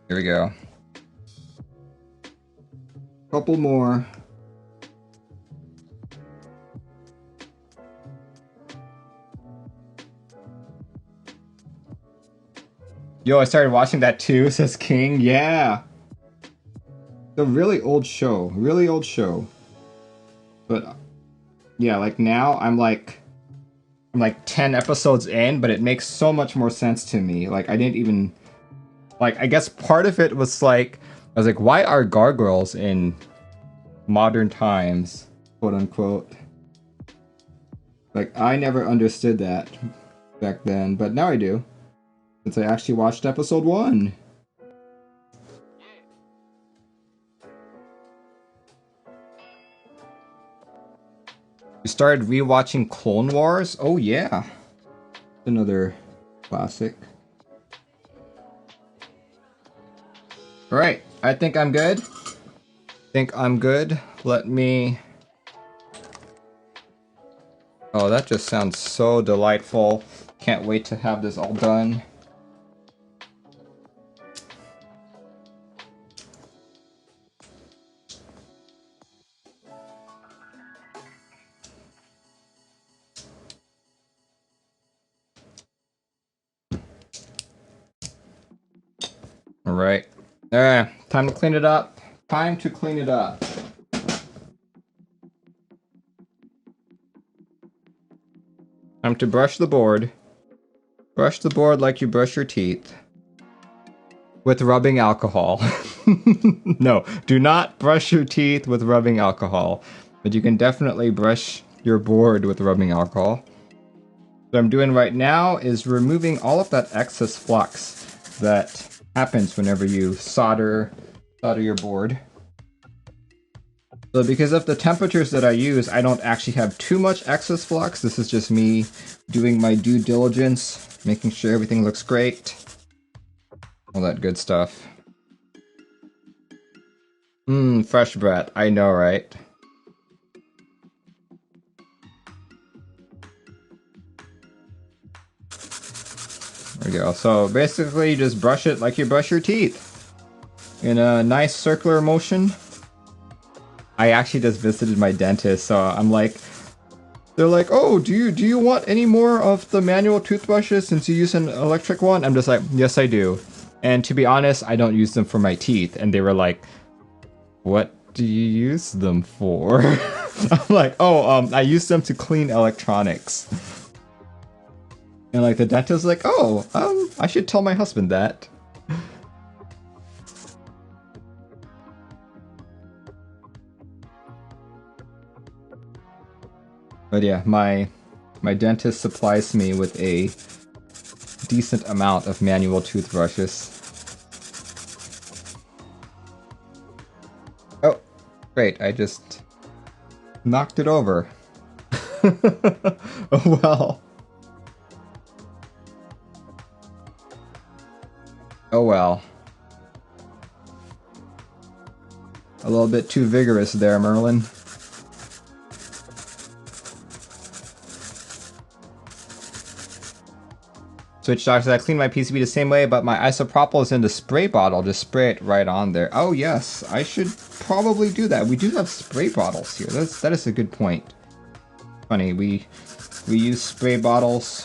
Here we go. Couple more. Yo, I started watching that too, says King. Yeah. The really old show. Really old show. But yeah, like now I'm like 10 episodes in, but it makes so much more sense to me. Like I didn't even like, I guess part of it was like, I was like, why are gargoyles in modern times, quote unquote? Like, I never understood that. back then, but now I do. Since I actually watched episode 1. We started rewatching Clone Wars? Oh yeah. Another classic. Alright, I think I'm good. Let me... Oh, that just sounds so delightful. Can't wait to have this all done. Alright. Time to clean it up. Time to clean it up. Time to brush the board. Brush the board like you brush your teeth. With rubbing alcohol. No, do not brush your teeth with rubbing alcohol. But you can definitely brush your board with rubbing alcohol. What I'm doing right now is removing all of that excess flux that happens whenever you solder your board. So because of the temperatures that I use, I don't actually have too much excess flux. This is just me doing my due diligence, making sure everything looks great. All that good stuff. Fresh breath. I know, right? There we go. So basically, you just brush it like you brush your teeth. In a nice circular motion. I actually just visited my dentist, so I'm like... They're like, oh, do you want any more of the manual toothbrushes since you use an electric one? I'm just like, yes, I do. And to be honest, I don't use them for my teeth. And they were like, what do you use them for? I'm like, oh, I use them to clean electronics. And like the dentist's like, oh, I should tell my husband that. But yeah, my dentist supplies me with a decent amount of manual toothbrushes. Oh, great, I just knocked it over. Oh well. Oh well. A little bit too vigorous there, Merlin. Switch doctors, I clean my PCB the same way, but my isopropyl is in the spray bottle. Just spray it right on there. Oh yes, I should probably do that. We do have spray bottles here. That is a good point. Funny, we use spray bottles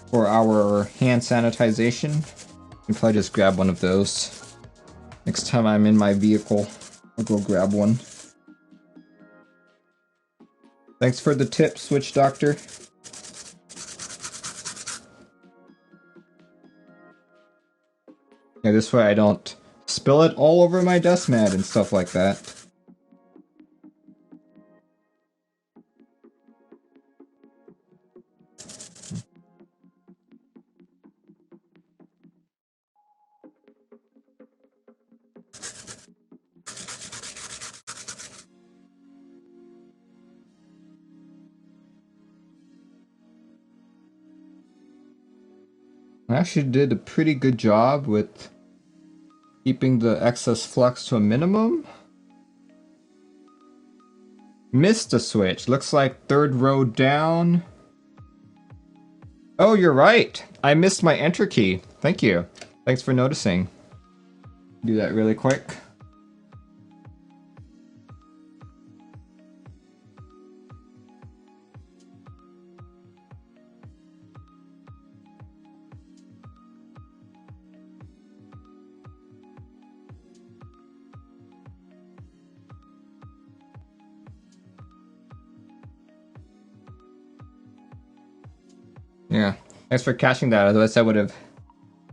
for our hand sanitization. You can probably just grab one of those. Next time I'm in my vehicle, I'll go grab one. Thanks for the tip, Switch Doctor. Yeah, this way I don't spill it all over my desk mat and stuff like that. I actually did a pretty good job with keeping the excess flux to a minimum. Missed a switch. Looks like third row down. Oh, you're right. I missed my enter key. Thank you. Thanks for noticing. Do that really quick. Yeah, thanks for catching that, otherwise I would have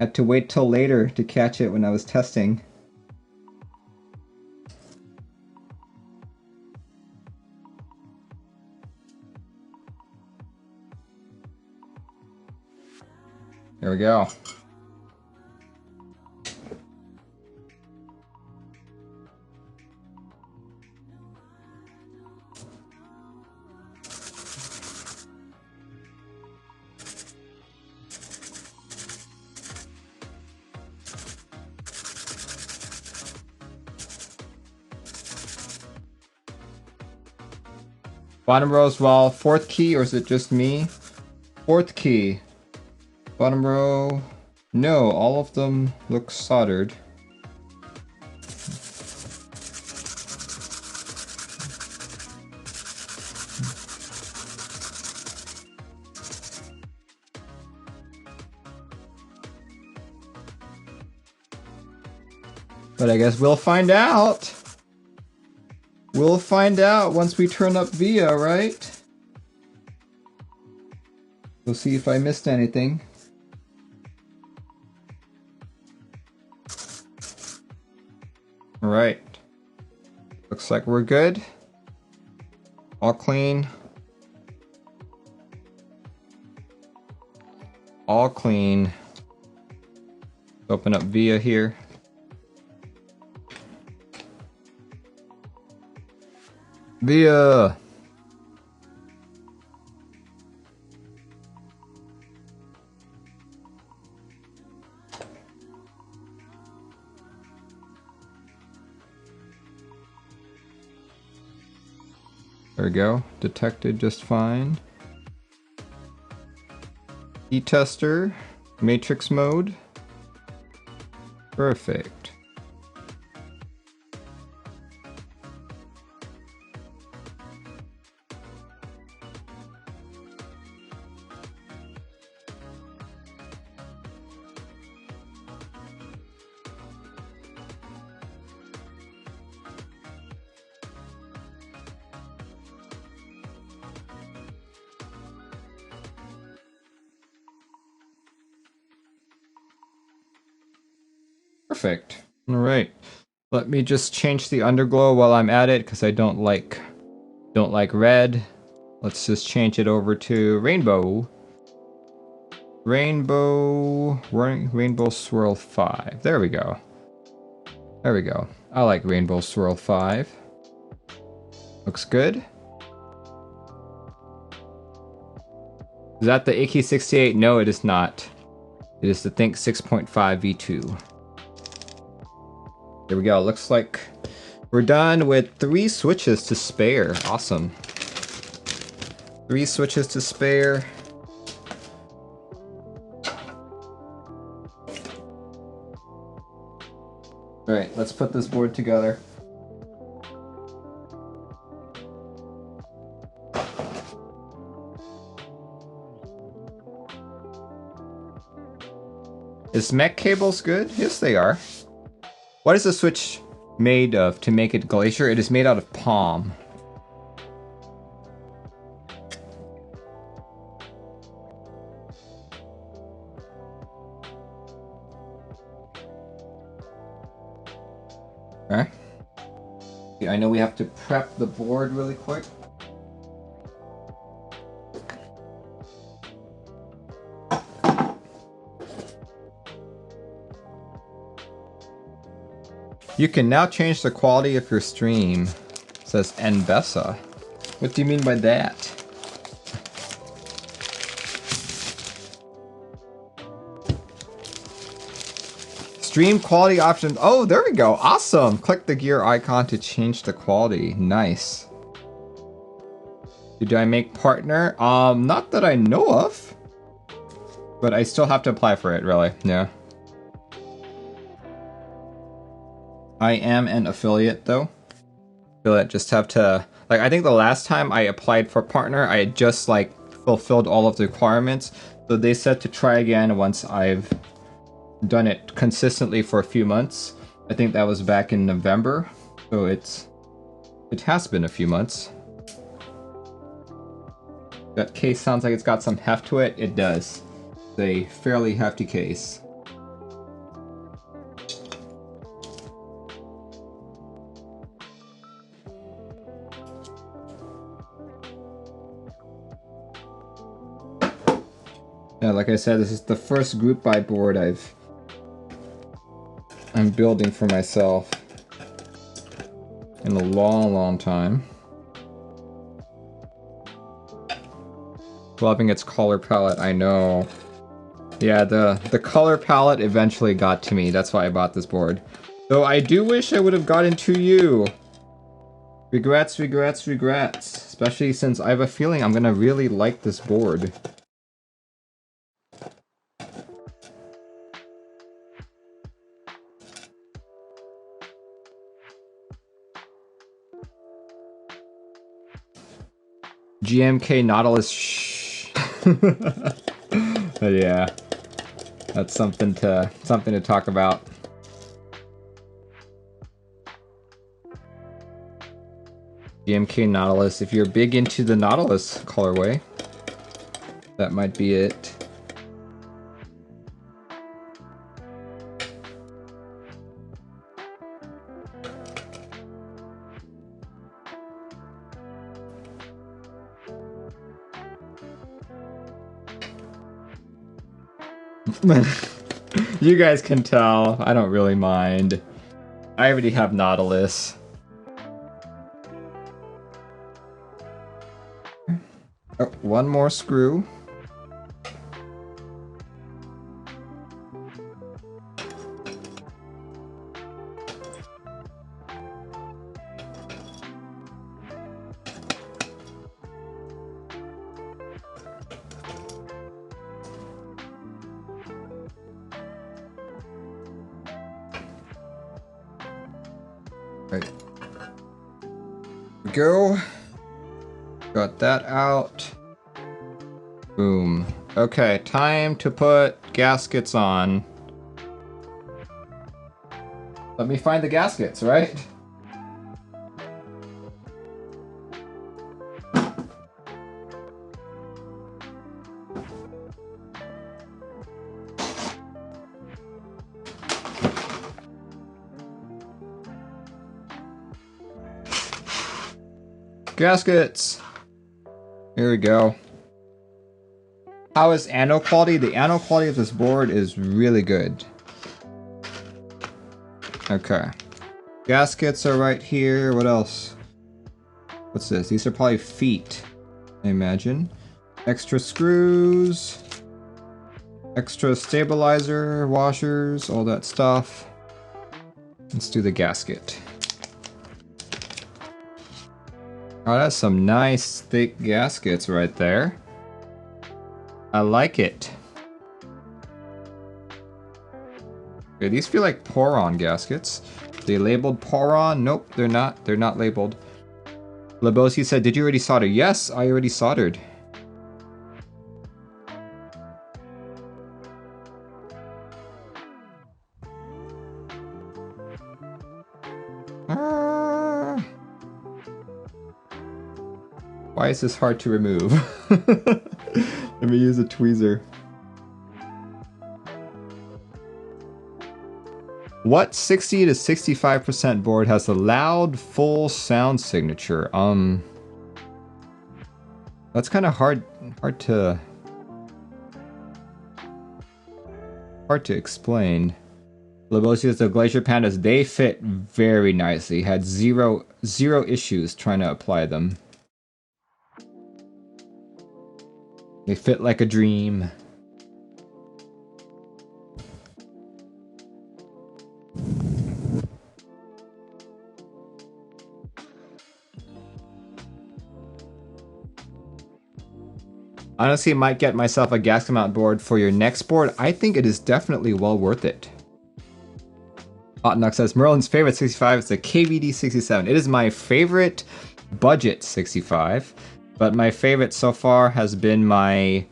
had to wait till later to catch it when I was testing. There we go. Bottom row as well. Fourth key, or is it just me? Fourth key. Bottom row. No, all of them look soldered. But I guess we'll find out. We'll find out once we turn up VIA, right? We'll see if I missed anything. Alright. Looks like we're good. All clean. All clean. Open up VIA here. VIA! There we go. Detected just fine. E-tester. Matrix mode. Perfect. Perfect. All right. Let me just change the underglow while I'm at it because I don't like red. Let's just change it over to rainbow. Rainbow Swirl 5. There we go. There we go. I like Rainbow Swirl 5. Looks good. Is that the AK68? No, it is not. It is the Think 6.5 V2. There we go. Looks like we're done with 3 switches to spare. Awesome. 3 switches to spare. Alright, let's put this board together. Is mech cables good? Yes, they are. What is the switch made of to make it Glacier? It is made out of palm. Okay. I know we have to prep the board really quick. You can now change the quality of your stream, says Nbessa. What do you mean by that? Stream quality options. Oh, there we go. Awesome. Click the gear icon to change the quality. Nice. Do I make partner? Not that I know of. But I still have to apply for it, really. Yeah. I am an affiliate though. Affiliate just have to, like, I think the last time I applied for partner, I had just like fulfilled all of the requirements. So they said to try again once I've done it consistently for a few months. I think that was back in November. So it has been a few months. That case sounds like it's got some heft to it. It does. It's a fairly hefty case. Yeah, like I said, this is the first group buy board I'm building for myself in a long time. Loving its color palette, I know. Yeah, the color palette eventually got to me. That's why I bought this board. Though I do wish I would have gotten to you. Regrets, regrets, regrets. Especially since I have a feeling I'm gonna really like this board. GMK Nautilus. Shh. Yeah, that's something to talk about. GMK Nautilus. If you're big into the Nautilus colorway, that might be it. You guys can tell, I don't really mind. I already have Nautilus. Oh, one more screw. Right. Go. Got that out. Boom. Okay, time to put gaskets on. Let me find the gaskets, right? Gaskets! Here we go. How is anode quality? The anode quality of this board is really good. Okay. Gaskets are right here. What else? What's this? These are probably feet, I imagine. Extra screws. Extra stabilizer, washers, all that stuff. Let's do the gasket. Oh, that's some nice thick gaskets right there. I like it. Okay, these feel like pour-on gaskets. They labeled pour-on? Nope, they're not. They're not labeled. Labosi said, did you already solder? Yes, I already soldered. Why is this hard to remove? Let me use a tweezer. What 60 to 65% board has a loud, full sound signature? That's kind of hard to explain. Labosi, the Glacier Pandas, they fit very nicely. Had zero issues trying to apply them. They fit like a dream. Honestly, might get myself a gasket mount board for your next board. I think it is definitely well worth it. Hotnock says, Merlin's favorite 65 is the KVD 67. It is my favorite budget 65. But my favorite so far has been my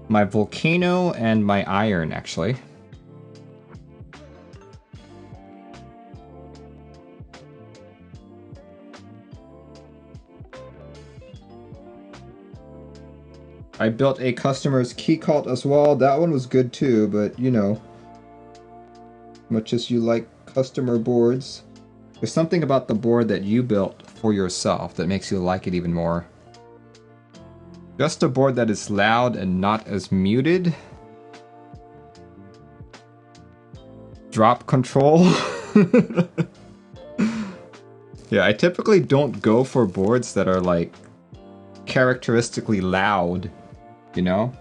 Volcano and my Iron, actually. I built a customer's key cult as well. That one was good too, but you know, much as you like customer boards, there's something about the board that you built for yourself that makes you like it even more. Just a board that is loud and not as muted. Drop control. Yeah, I typically don't go for boards that are like characteristically loud, you know?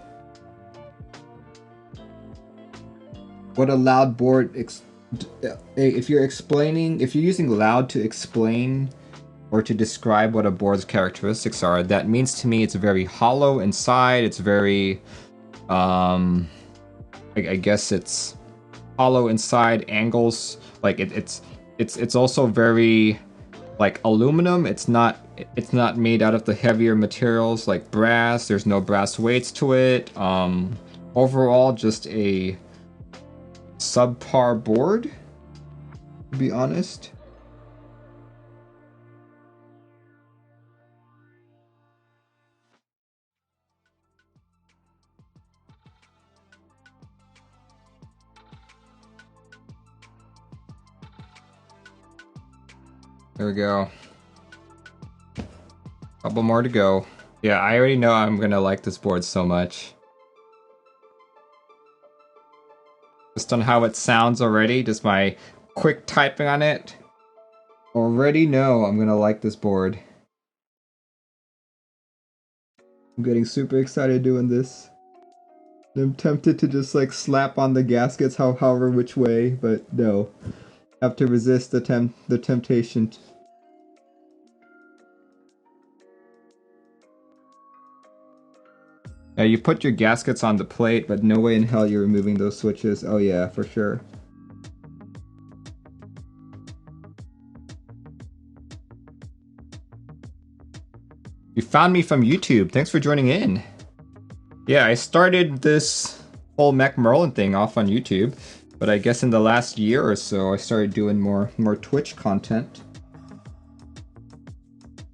What a loud board, if you're using loud to explain or to describe what a board's characteristics are, that means to me it's very hollow inside, it's very, I guess it's hollow inside, angles, like it's also very like aluminum. It's not made out of the heavier materials like brass. There's no brass weights to it. Overall, just a subpar board, to be honest. There we go. Couple more to go. Yeah, I already know I'm gonna like this board so much. Just on how it sounds already, just my quick typing on it. Already know I'm gonna like this board. I'm getting super excited doing this. I'm tempted to just like slap on the gaskets however which way, but no. Have to resist the temptation. Now you put your gaskets on the plate, but no way in hell you're removing those switches. Oh yeah, for sure. You found me from YouTube. Thanks for joining in. Yeah, I started this whole Mech Merlin thing off on YouTube, but I guess in the last year or so I started doing more Twitch content.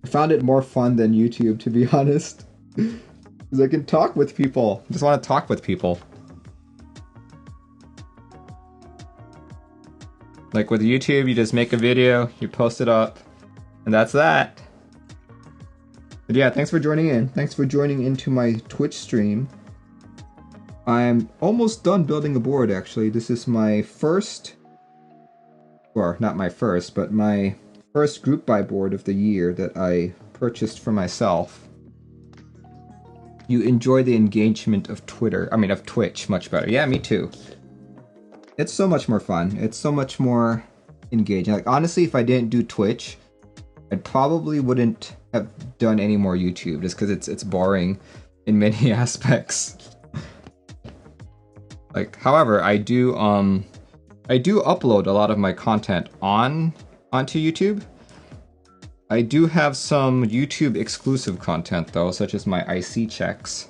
I found it more fun than YouTube, to be honest. Because I can talk with people. I just want to talk with people. Like with YouTube, you just make a video, you post it up, and that's that. But yeah, thanks for joining in. Thanks for joining into my Twitch stream. I'm almost done building a board, actually. This is my first, or not my first, but my first group buy board of the year that I purchased for myself. You enjoy the engagement of Twitch much better. Yeah, me too. It's so much more fun. It's so much more engaging. Like, honestly, if I didn't do Twitch, I probably wouldn't have done any more YouTube, just because it's boring in many aspects. Like, however, I do upload a lot of my content onto YouTube. I do have some YouTube exclusive content though, such as my IC checks.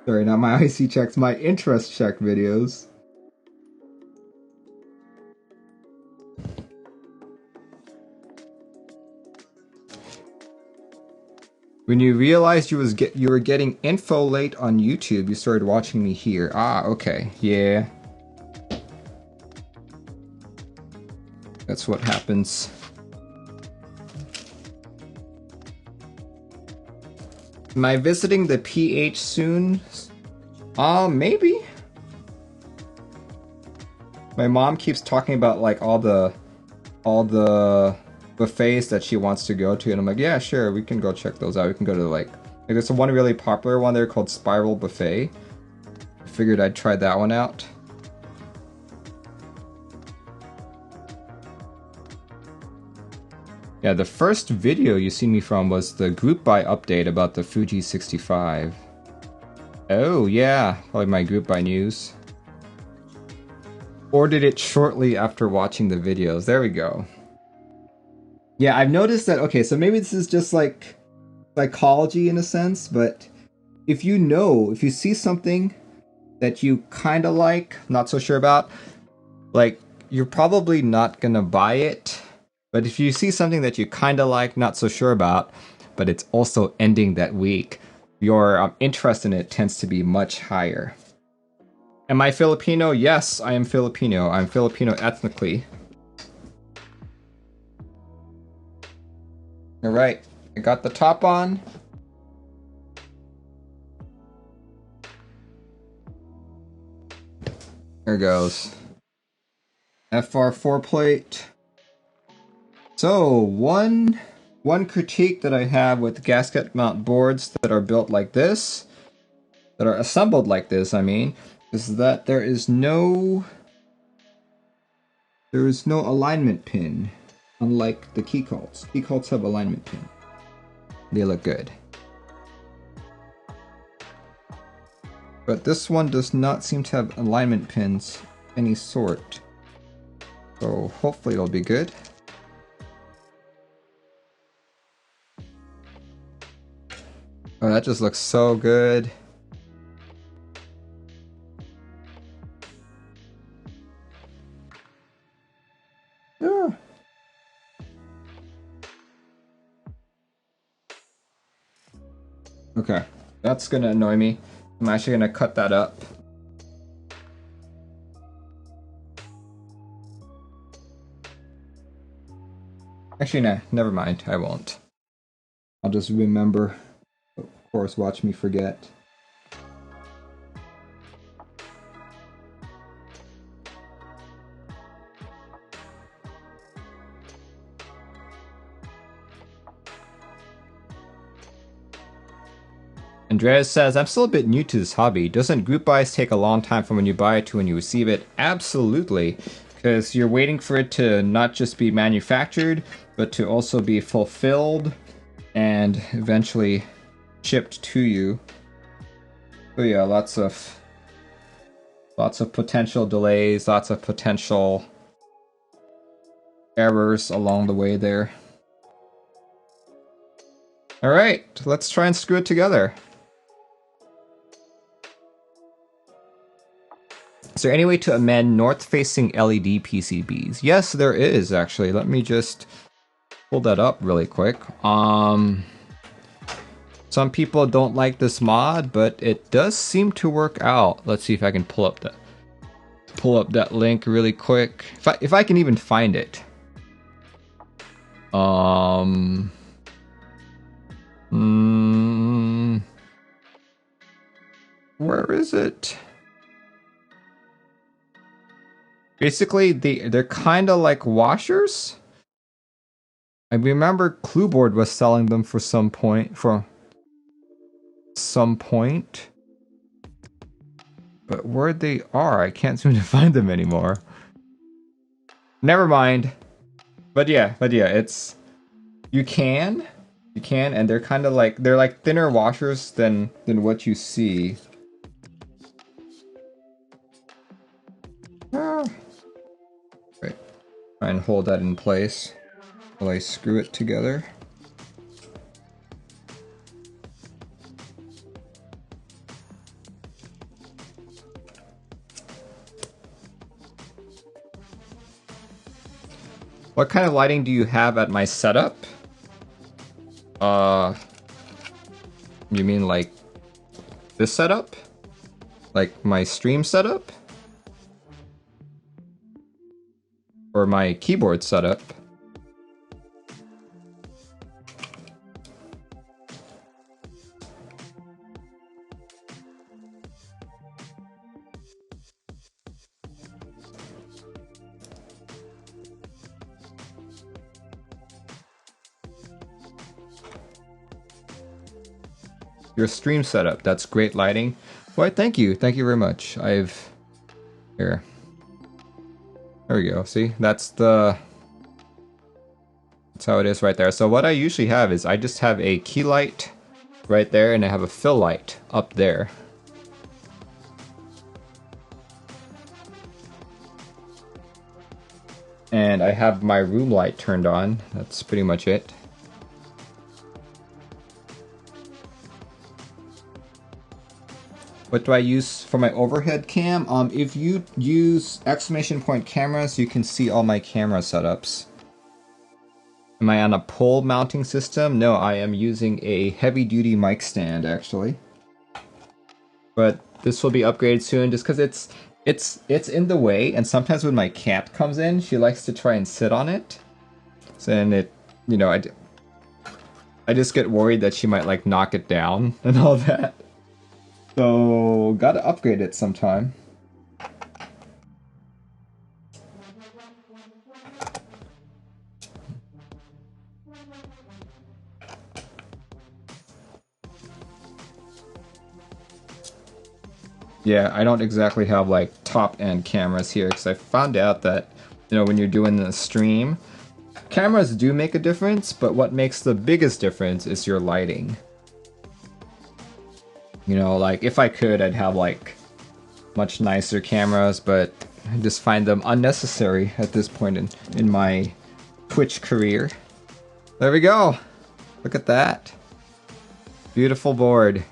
Sorry, not my IC checks, my interest check videos. When you realized you were getting info late on YouTube, you started watching me here. Ah, okay, yeah. That's what happens. Am I visiting the PH soon? Maybe. My mom keeps talking about like all the buffets that she wants to go to, and I'm like, yeah, sure, we can go check those out. We can go to like there's one really popular one there called Spiral Buffet. I figured I'd try that one out. Yeah, the first video you see me from was the group buy update about the Fuji 65. Oh yeah, probably my group buy news. Ordered it shortly after watching the videos. There we go. Yeah, I've noticed that, okay, so maybe this is just like psychology in a sense, but if you see something that you kind of like, not so sure about, like, you're probably not gonna buy it. But if you see something that you kind of like, not so sure about, but it's also ending that week, your interest in it tends to be much higher. Am I Filipino? Yes, I am Filipino. I'm Filipino ethnically. Alright, I got the top on. There goes. FR4 plate. So, one critique that I have with gasket mount boards that are built like this, that are assembled like this, I mean, is that there is no alignment pin, unlike the Keycaps. Keycaps have alignment pin. They look good. But this one does not seem to have alignment pins of any sort. So hopefully it'll be good. Oh, that just looks so good. Yeah. Okay, that's gonna annoy me. I'm actually gonna cut that up. Actually, nah, never mind. I won't. I'll just remember. Of course, watch me forget. Andreas says, I'm still a bit new to this hobby. Doesn't group buys take a long time from when you buy it to when you receive it? Absolutely. Because you're waiting for it to not just be manufactured, but to also be fulfilled and eventually shipped to you. So yeah, lots of potential delays, lots of potential errors along the way there. Alright, let's try and screw it together. Is there any way to amend north-facing LED PCBs? Yes, there is, actually. Let me just pull that up really quick. Some people don't like this mod, but it does seem to work out. Let's see if I can pull up that link really quick. If I can even find it. Where is it? Basically, they're kind of like washers. I remember Clueboard was selling them for some point. But where they are, I can't seem to find them anymore. Never mind. But yeah, it's you can, and they're kind of like thinner washers than what you see. Right, try and hold that in place while I screw it together. What kind of lighting do you have at my setup? You mean like this setup? Like my stream setup? Or my keyboard setup? Your stream setup, that's great lighting. Why, thank you very much. Here. There we go, see? That's how it is right there. So what I usually have is I just have a key light right there and I have a fill light up there. And I have my room light turned on. That's pretty much it. What do I use for my overhead cam? If you use exclamation point cameras, you can see all my camera setups. Am I on a pole mounting system? No, I am using a heavy duty mic stand actually. But this will be upgraded soon just because it's in the way, and sometimes when my cat comes in, she likes to try and sit on it. So, and it, you know, I just get worried that she might like knock it down and all that. So gotta upgrade it sometime. Yeah, I don't exactly have like top-end cameras here because I found out that, you know, when you're doing the stream, cameras do make a difference, but what makes the biggest difference is your lighting. You know, like if I could, I'd have like much nicer cameras, but I just find them unnecessary at this point in my Twitch career. There we go. Look at that. Beautiful board.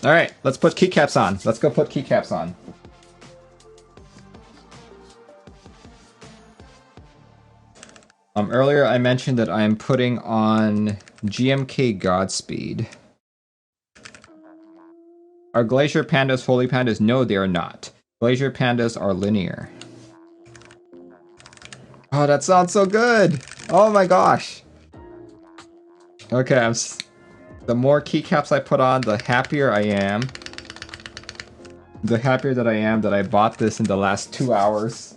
Alright, let's put keycaps on. Let's go put keycaps on. Earlier I mentioned that I am putting on GMK Godspeed. Are Glacier Pandas Holy Pandas? No, they are not. Glacier Pandas are linear. Oh, that sounds so good! Oh my gosh! Okay, the more keycaps I put on, the happier I am. The happier that I am that I bought this in the last 2 hours.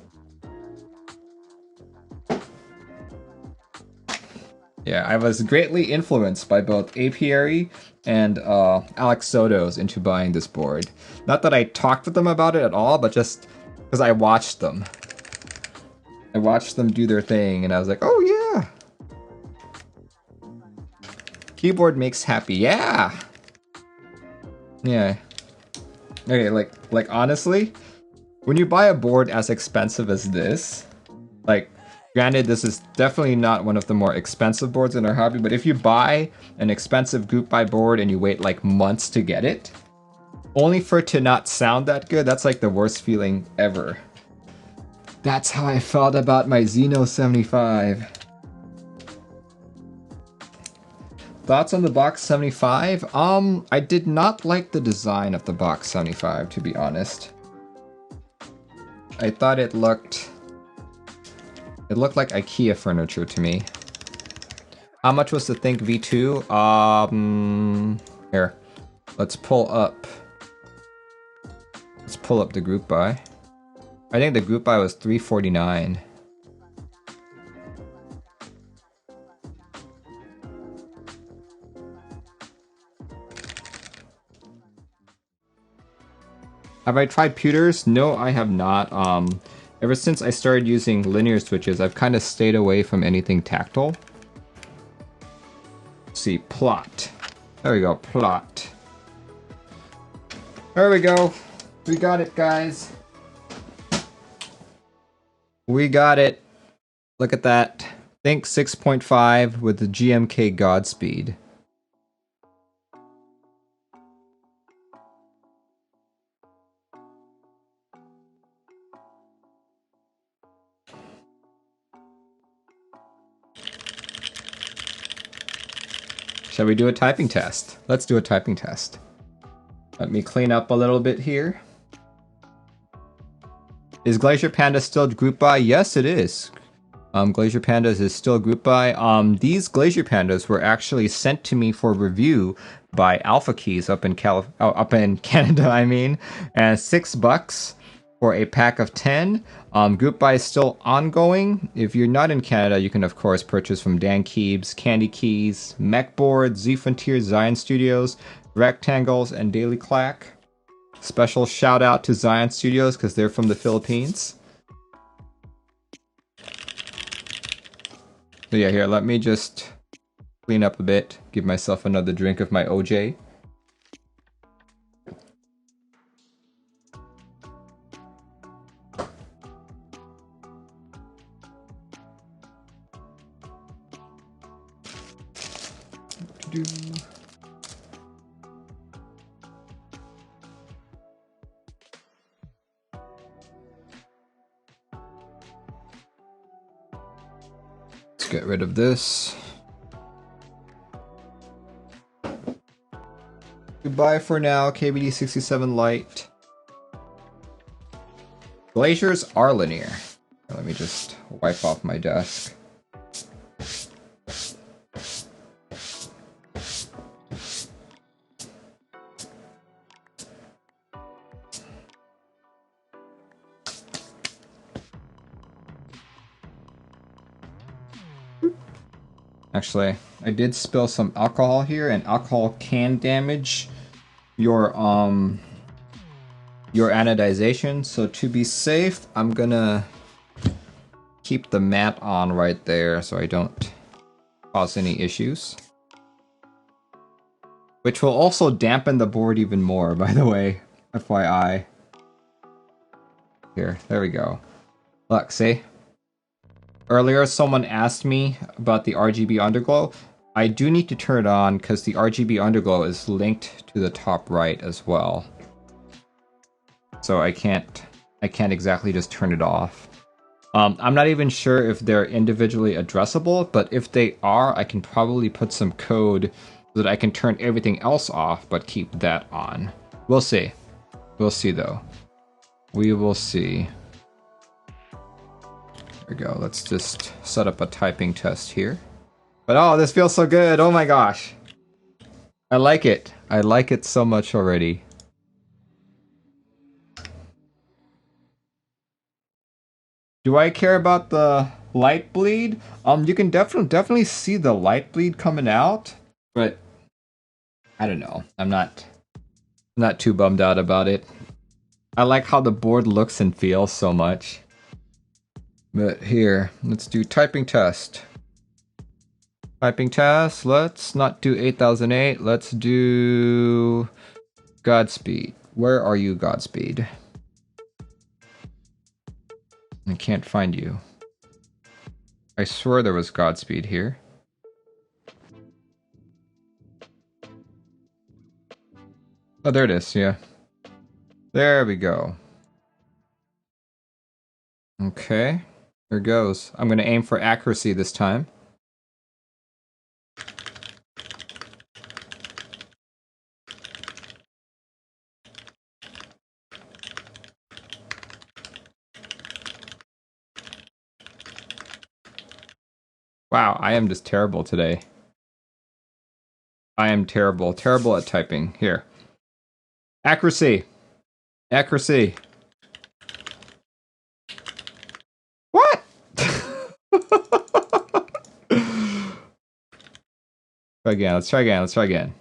Yeah, I was greatly influenced by both Apiary and Alex Soto's into buying this board. Not that I talked to them about it at all, but just because I watched them. I watched them do their thing, and I was like, oh yeah! Keyboard makes happy, yeah! Yeah. Okay, like honestly, when you buy a board as expensive as this, like, granted, this is definitely not one of the more expensive boards in our hobby, but if you buy an expensive group buy board and you wait like months to get it, only for it to not sound that good, that's like the worst feeling ever. That's how I felt about my Xeno 75. Thoughts on the Box 75? I did not like the design of the Box 75, to be honest. I thought it looked like IKEA furniture to me. How much was the Think V2? Here. Let's pull up the group buy. I think the group buy was $349. Have I tried pewters? No, I have not. Ever since I started using linear switches, I've kind of stayed away from anything tactile. Let's see, plot. There we go, plot. There we go. We got it, guys. We got it. Look at that. Think 6.5 with the GMK Godspeed. Shall we do a typing test? Let's do a typing test. Let me clean up a little bit here. Is Glacier Panda still group buy? Yes, it is. Glacier Pandas is still group buy. These Glacier Pandas were actually sent to me for review by Alphakeys up in Canada, I mean, and $6 for a pack of 10. Group buy is still ongoing. If you're not in Canada, you can of course purchase from Dan Keebs, Candy Keys, Mechboard, Z Frontier, Zion Studios, Rectangles, and Daily Clack. Special shout out to Zion Studios because they're from the Philippines. So yeah, here, let me just clean up a bit, give myself another drink of my OJ. Let's get rid of this. Goodbye for now, KBD67 Lite. Glaciers are linear. Let me just wipe off my desk. Actually, I did spill some alcohol here, and alcohol can damage your anodization. So to be safe, I'm gonna keep the mat on right there so I don't cause any issues. Which will also dampen the board even more, by the way. FYI. Here, there we go. Look, see? Earlier, someone asked me about the RGB underglow. I do need to turn it on because the RGB underglow is linked to the top right as well. So I can't exactly just turn it off. I'm not even sure if they're individually addressable, but if they are, I can probably put some code so that I can turn everything else off, but keep that on. We'll see. We'll see, though. We will see. There we go. Let's just set up a typing test here. But oh, this feels so good. Oh my gosh. I like it. I like it so much already. Do I care about the light bleed? You can definitely see the light bleed coming out, but I don't know. I'm not too bummed out about it. I like how the board looks and feels so much. But here, let's do typing test. Typing test, let's not do 8008, let's do Godspeed. Where are you, Godspeed? I can't find you. I swear there was Godspeed here. Oh, there it is, yeah. There we go. Okay, there goes. I'm gonna aim for accuracy this time. Wow, I am just terrible today. I am terrible. Terrible at typing. Here. Accuracy. Accuracy. What? Try again. Let's try again. Let's try again.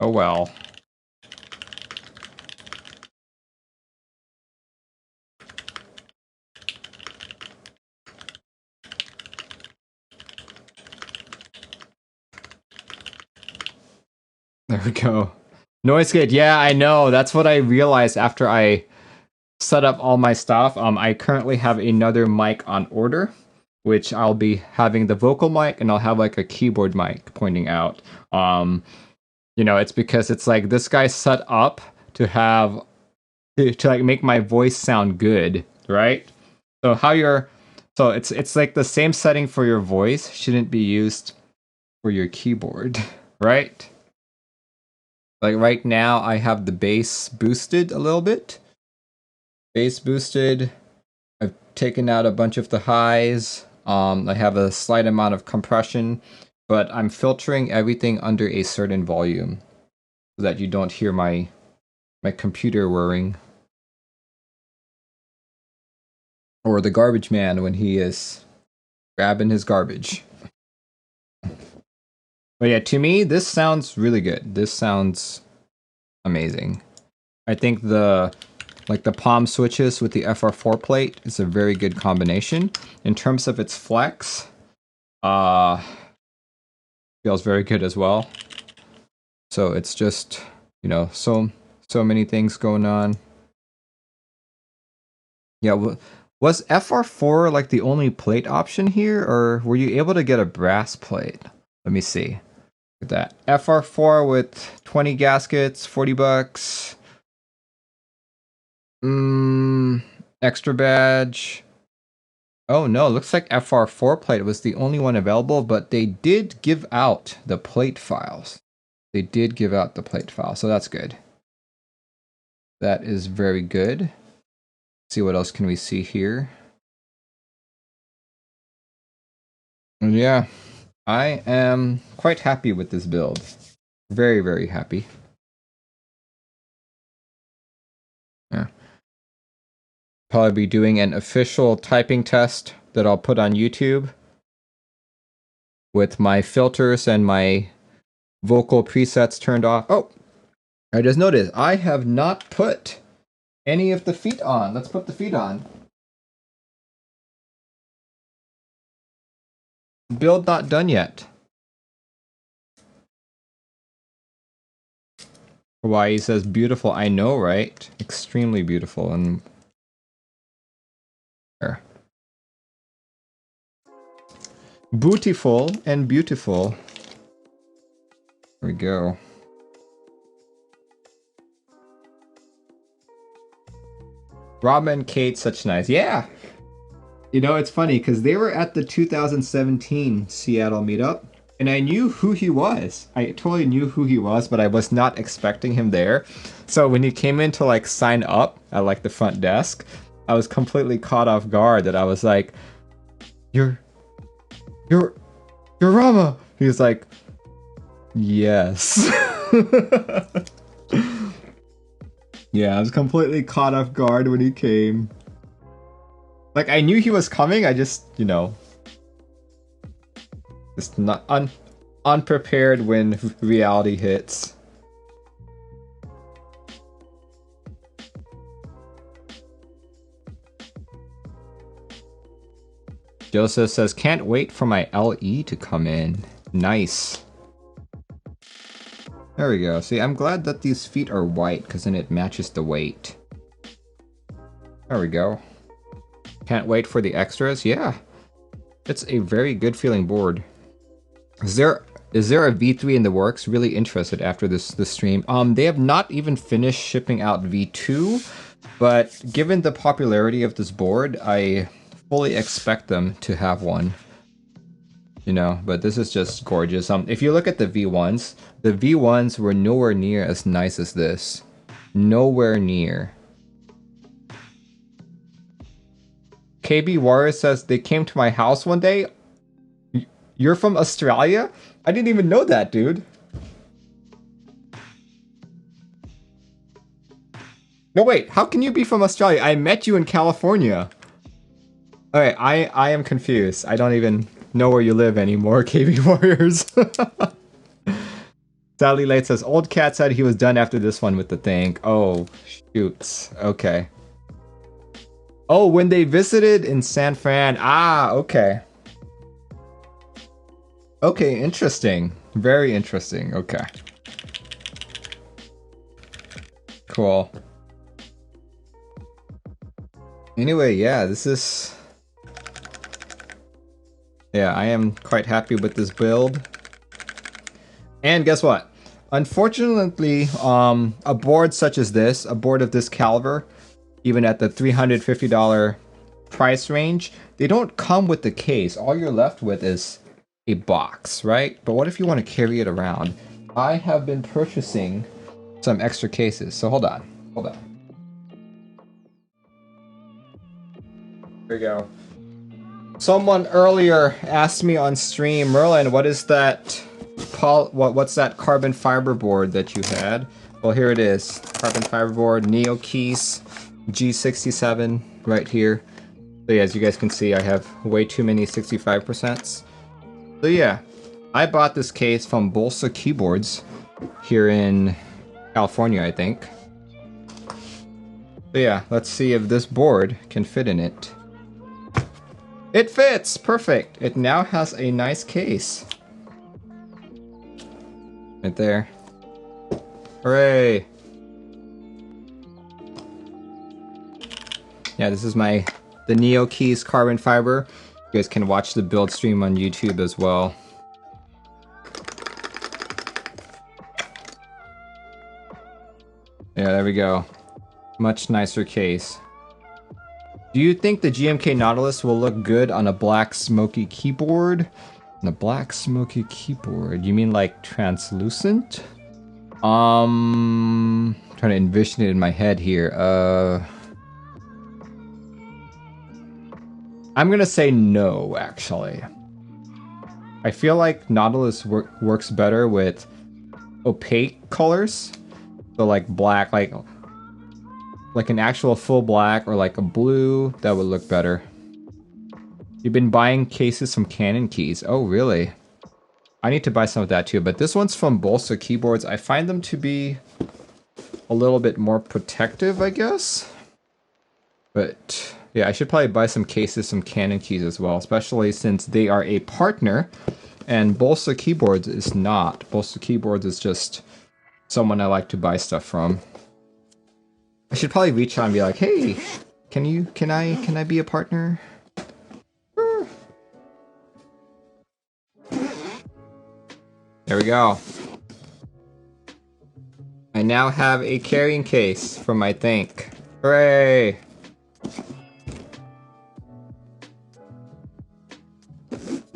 Oh well. There we go. Noise gate. Yeah, I know. That's what I realized after I set up all my stuff. I currently have another mic on order, which I'll be having the vocal mic, and I'll have like a keyboard mic pointing out. You know, it's because it's like this guy's set up to have to like make my voice sound good, right? So it's like the same setting for your voice shouldn't be used for your keyboard, right? Like right now I have the bass boosted a little bit. Bass boosted. I've taken out a bunch of the highs. I have a slight amount of compression, but I'm filtering everything under a certain volume so that you don't hear my computer whirring. Or the garbage man when he is grabbing his garbage. But yeah, to me, this sounds really good. This sounds amazing. I think the palm switches with the FR4 plate is a very good combination. In terms of its flex, feels very good as well. So it's just, you know, so many things going on. Yeah, was FR4 like the only plate option here, or were you able to get a brass plate? Let me see. Look at that. FR4 with 20 gaskets, 40 bucks. Extra badge. Oh no, looks like FR4 plate was the only one available, but they did give out the plate files. They did give out the plate file, so that's good. That is very good. Let's see what else can we see here. And yeah, I am quite happy with this build. Very, very happy. Probably be doing an official typing test that I'll put on YouTube with my filters and my vocal presets turned off. Oh, I just noticed I have not put any of the feet on. Let's put the feet on. Build not done yet. Hawaii says beautiful. I know, right? Extremely beautiful. And there. Beautiful and beautiful. There we go. Rob and Kate, such nice. Yeah. You know, it's funny because they were at the 2017 Seattle meetup and I knew who he was. I totally knew who he was, but I was not expecting him there. So when he came in to like sign up at like the front desk, I was completely caught off guard that I was like, You're Rama. He was like, yes. Yeah, I was completely caught off guard when he came. Like, I knew he was coming, I just, you know, just not unprepared when reality hits. Joseph says, can't wait for my LE to come in. Nice. There we go. See, I'm glad that these feet are white, because then it matches the weight. There we go. Can't wait for the extras. Yeah. It's a very good feeling board. Is there a V3 in the works? Really interested after this stream. They have not even finished shipping out V2, but given the popularity of this board, I fully expect them to have one. You know, but this is just gorgeous. If you look at the V1s were nowhere near as nice as this. Nowhere near. KB Warrior says they came to my house one day. You're from Australia? I didn't even know that, dude. No, wait. How can you be from Australia? I met you in California. Okay, I am confused. I don't even know where you live anymore, KB Warriors. Sally Light says, Old Cat said he was done after this one with the thing. Oh, shoots. Okay. Oh, when they visited in San Fran. Ah, okay. Okay, interesting. Very interesting. Okay. Cool. Anyway, yeah, this is... Yeah, I am quite happy with this build. And guess what? Unfortunately, a board such as this, a board of this caliber, even at the $350 price range, they don't come with the case. All you're left with is a box, right? But what if you want to carry it around? I have been purchasing some extra cases. So hold on. Here we go. Someone earlier asked me on stream, Merlin, what is that? What's that carbon fiber board that you had? Well, here it is. Carbon fiber board, Novelkeys G67 right here. So yeah, as you guys can see, I have way too many 65%. So yeah, I bought this case from Bolsa Keyboards here in California, I think. So yeah, let's see if this board can fit in it. It fits! Perfect! It now has a nice case. Right there. Hooray! Yeah, this is the Novelkeys carbon fiber. You guys can watch the build stream on YouTube as well. Yeah, there we go. Much nicer case. Do you think the GMK Nautilus will look good on a black smoky keyboard? On a black smoky keyboard? You mean like translucent? Trying to envision it in my head here. I'm gonna say no, actually. I feel like Nautilus works better with opaque colors. So like black, like like an actual full black or like a blue, that would look better. You've been buying cases from Canon keys. Oh, really? I need to buy some of that too, but this one's from Bolsa Keyboards. I find them to be a little bit more protective, I guess. But yeah, I should probably buy some cases, some Canon keys as well, especially since they are a partner and Bolsa Keyboards is not. Bolsa Keyboards is just someone I like to buy stuff from. I should probably reach out and be like, hey, can I be a partner? There we go. I now have a carrying case for my tank. Hooray!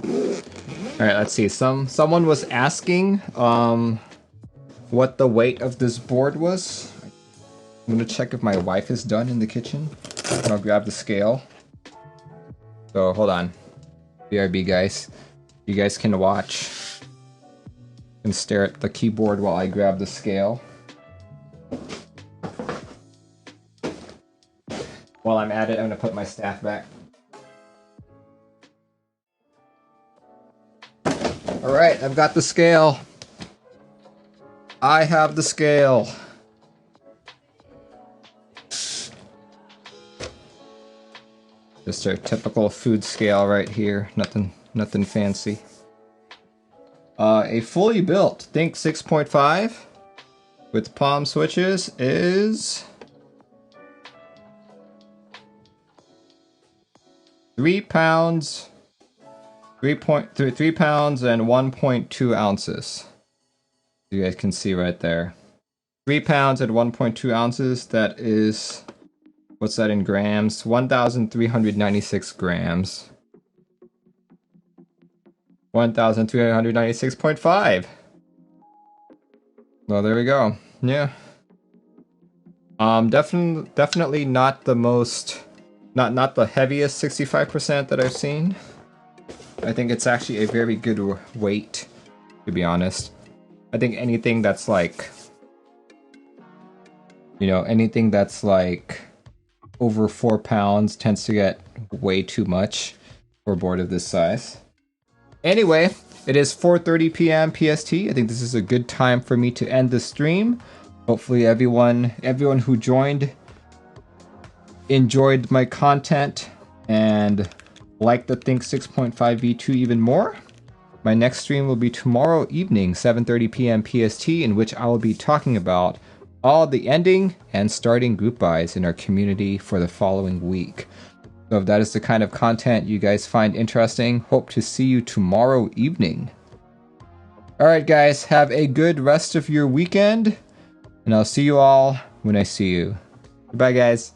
Alright, let's see. Someone was asking what the weight of this board was. I'm gonna check if my wife is done in the kitchen. And I'll grab the scale. So hold on. BRB guys. You guys can watch and stare at the keyboard while I grab the scale. While I'm at it, I'm gonna put my staff back. Alright, I've got the scale. I have the scale. Just our typical food scale right here. Nothing fancy. A fully built Think 6.5 with palm switches is 3 pounds, 3 pounds and 1.2 ounces. You guys can see right there. 3 pounds and 1.2 ounces. That is, what's that in grams? 1,396 grams. 1,396.5. Well, there we go. Yeah. Definitely not the most, not the heaviest 65% that I've seen. I think it's actually a very good weight, to be honest. I think anything that's like, you know, anything that's like over 4 pounds tends to get way too much for a board of this size. Anyway, it is 4:30 p.m. PST. I think this is a good time for me to end the stream. Hopefully everyone who joined enjoyed my content and liked the Think 6.5 V2 even more. My next stream will be tomorrow evening, 7:30 p.m. PST, in which I will be talking about all the ending and starting group buys in our community for the following week. So if that is the kind of content you guys find interesting, hope to see you tomorrow evening. Alright guys, have a good rest of your weekend, and I'll see you all when I see you. Goodbye guys.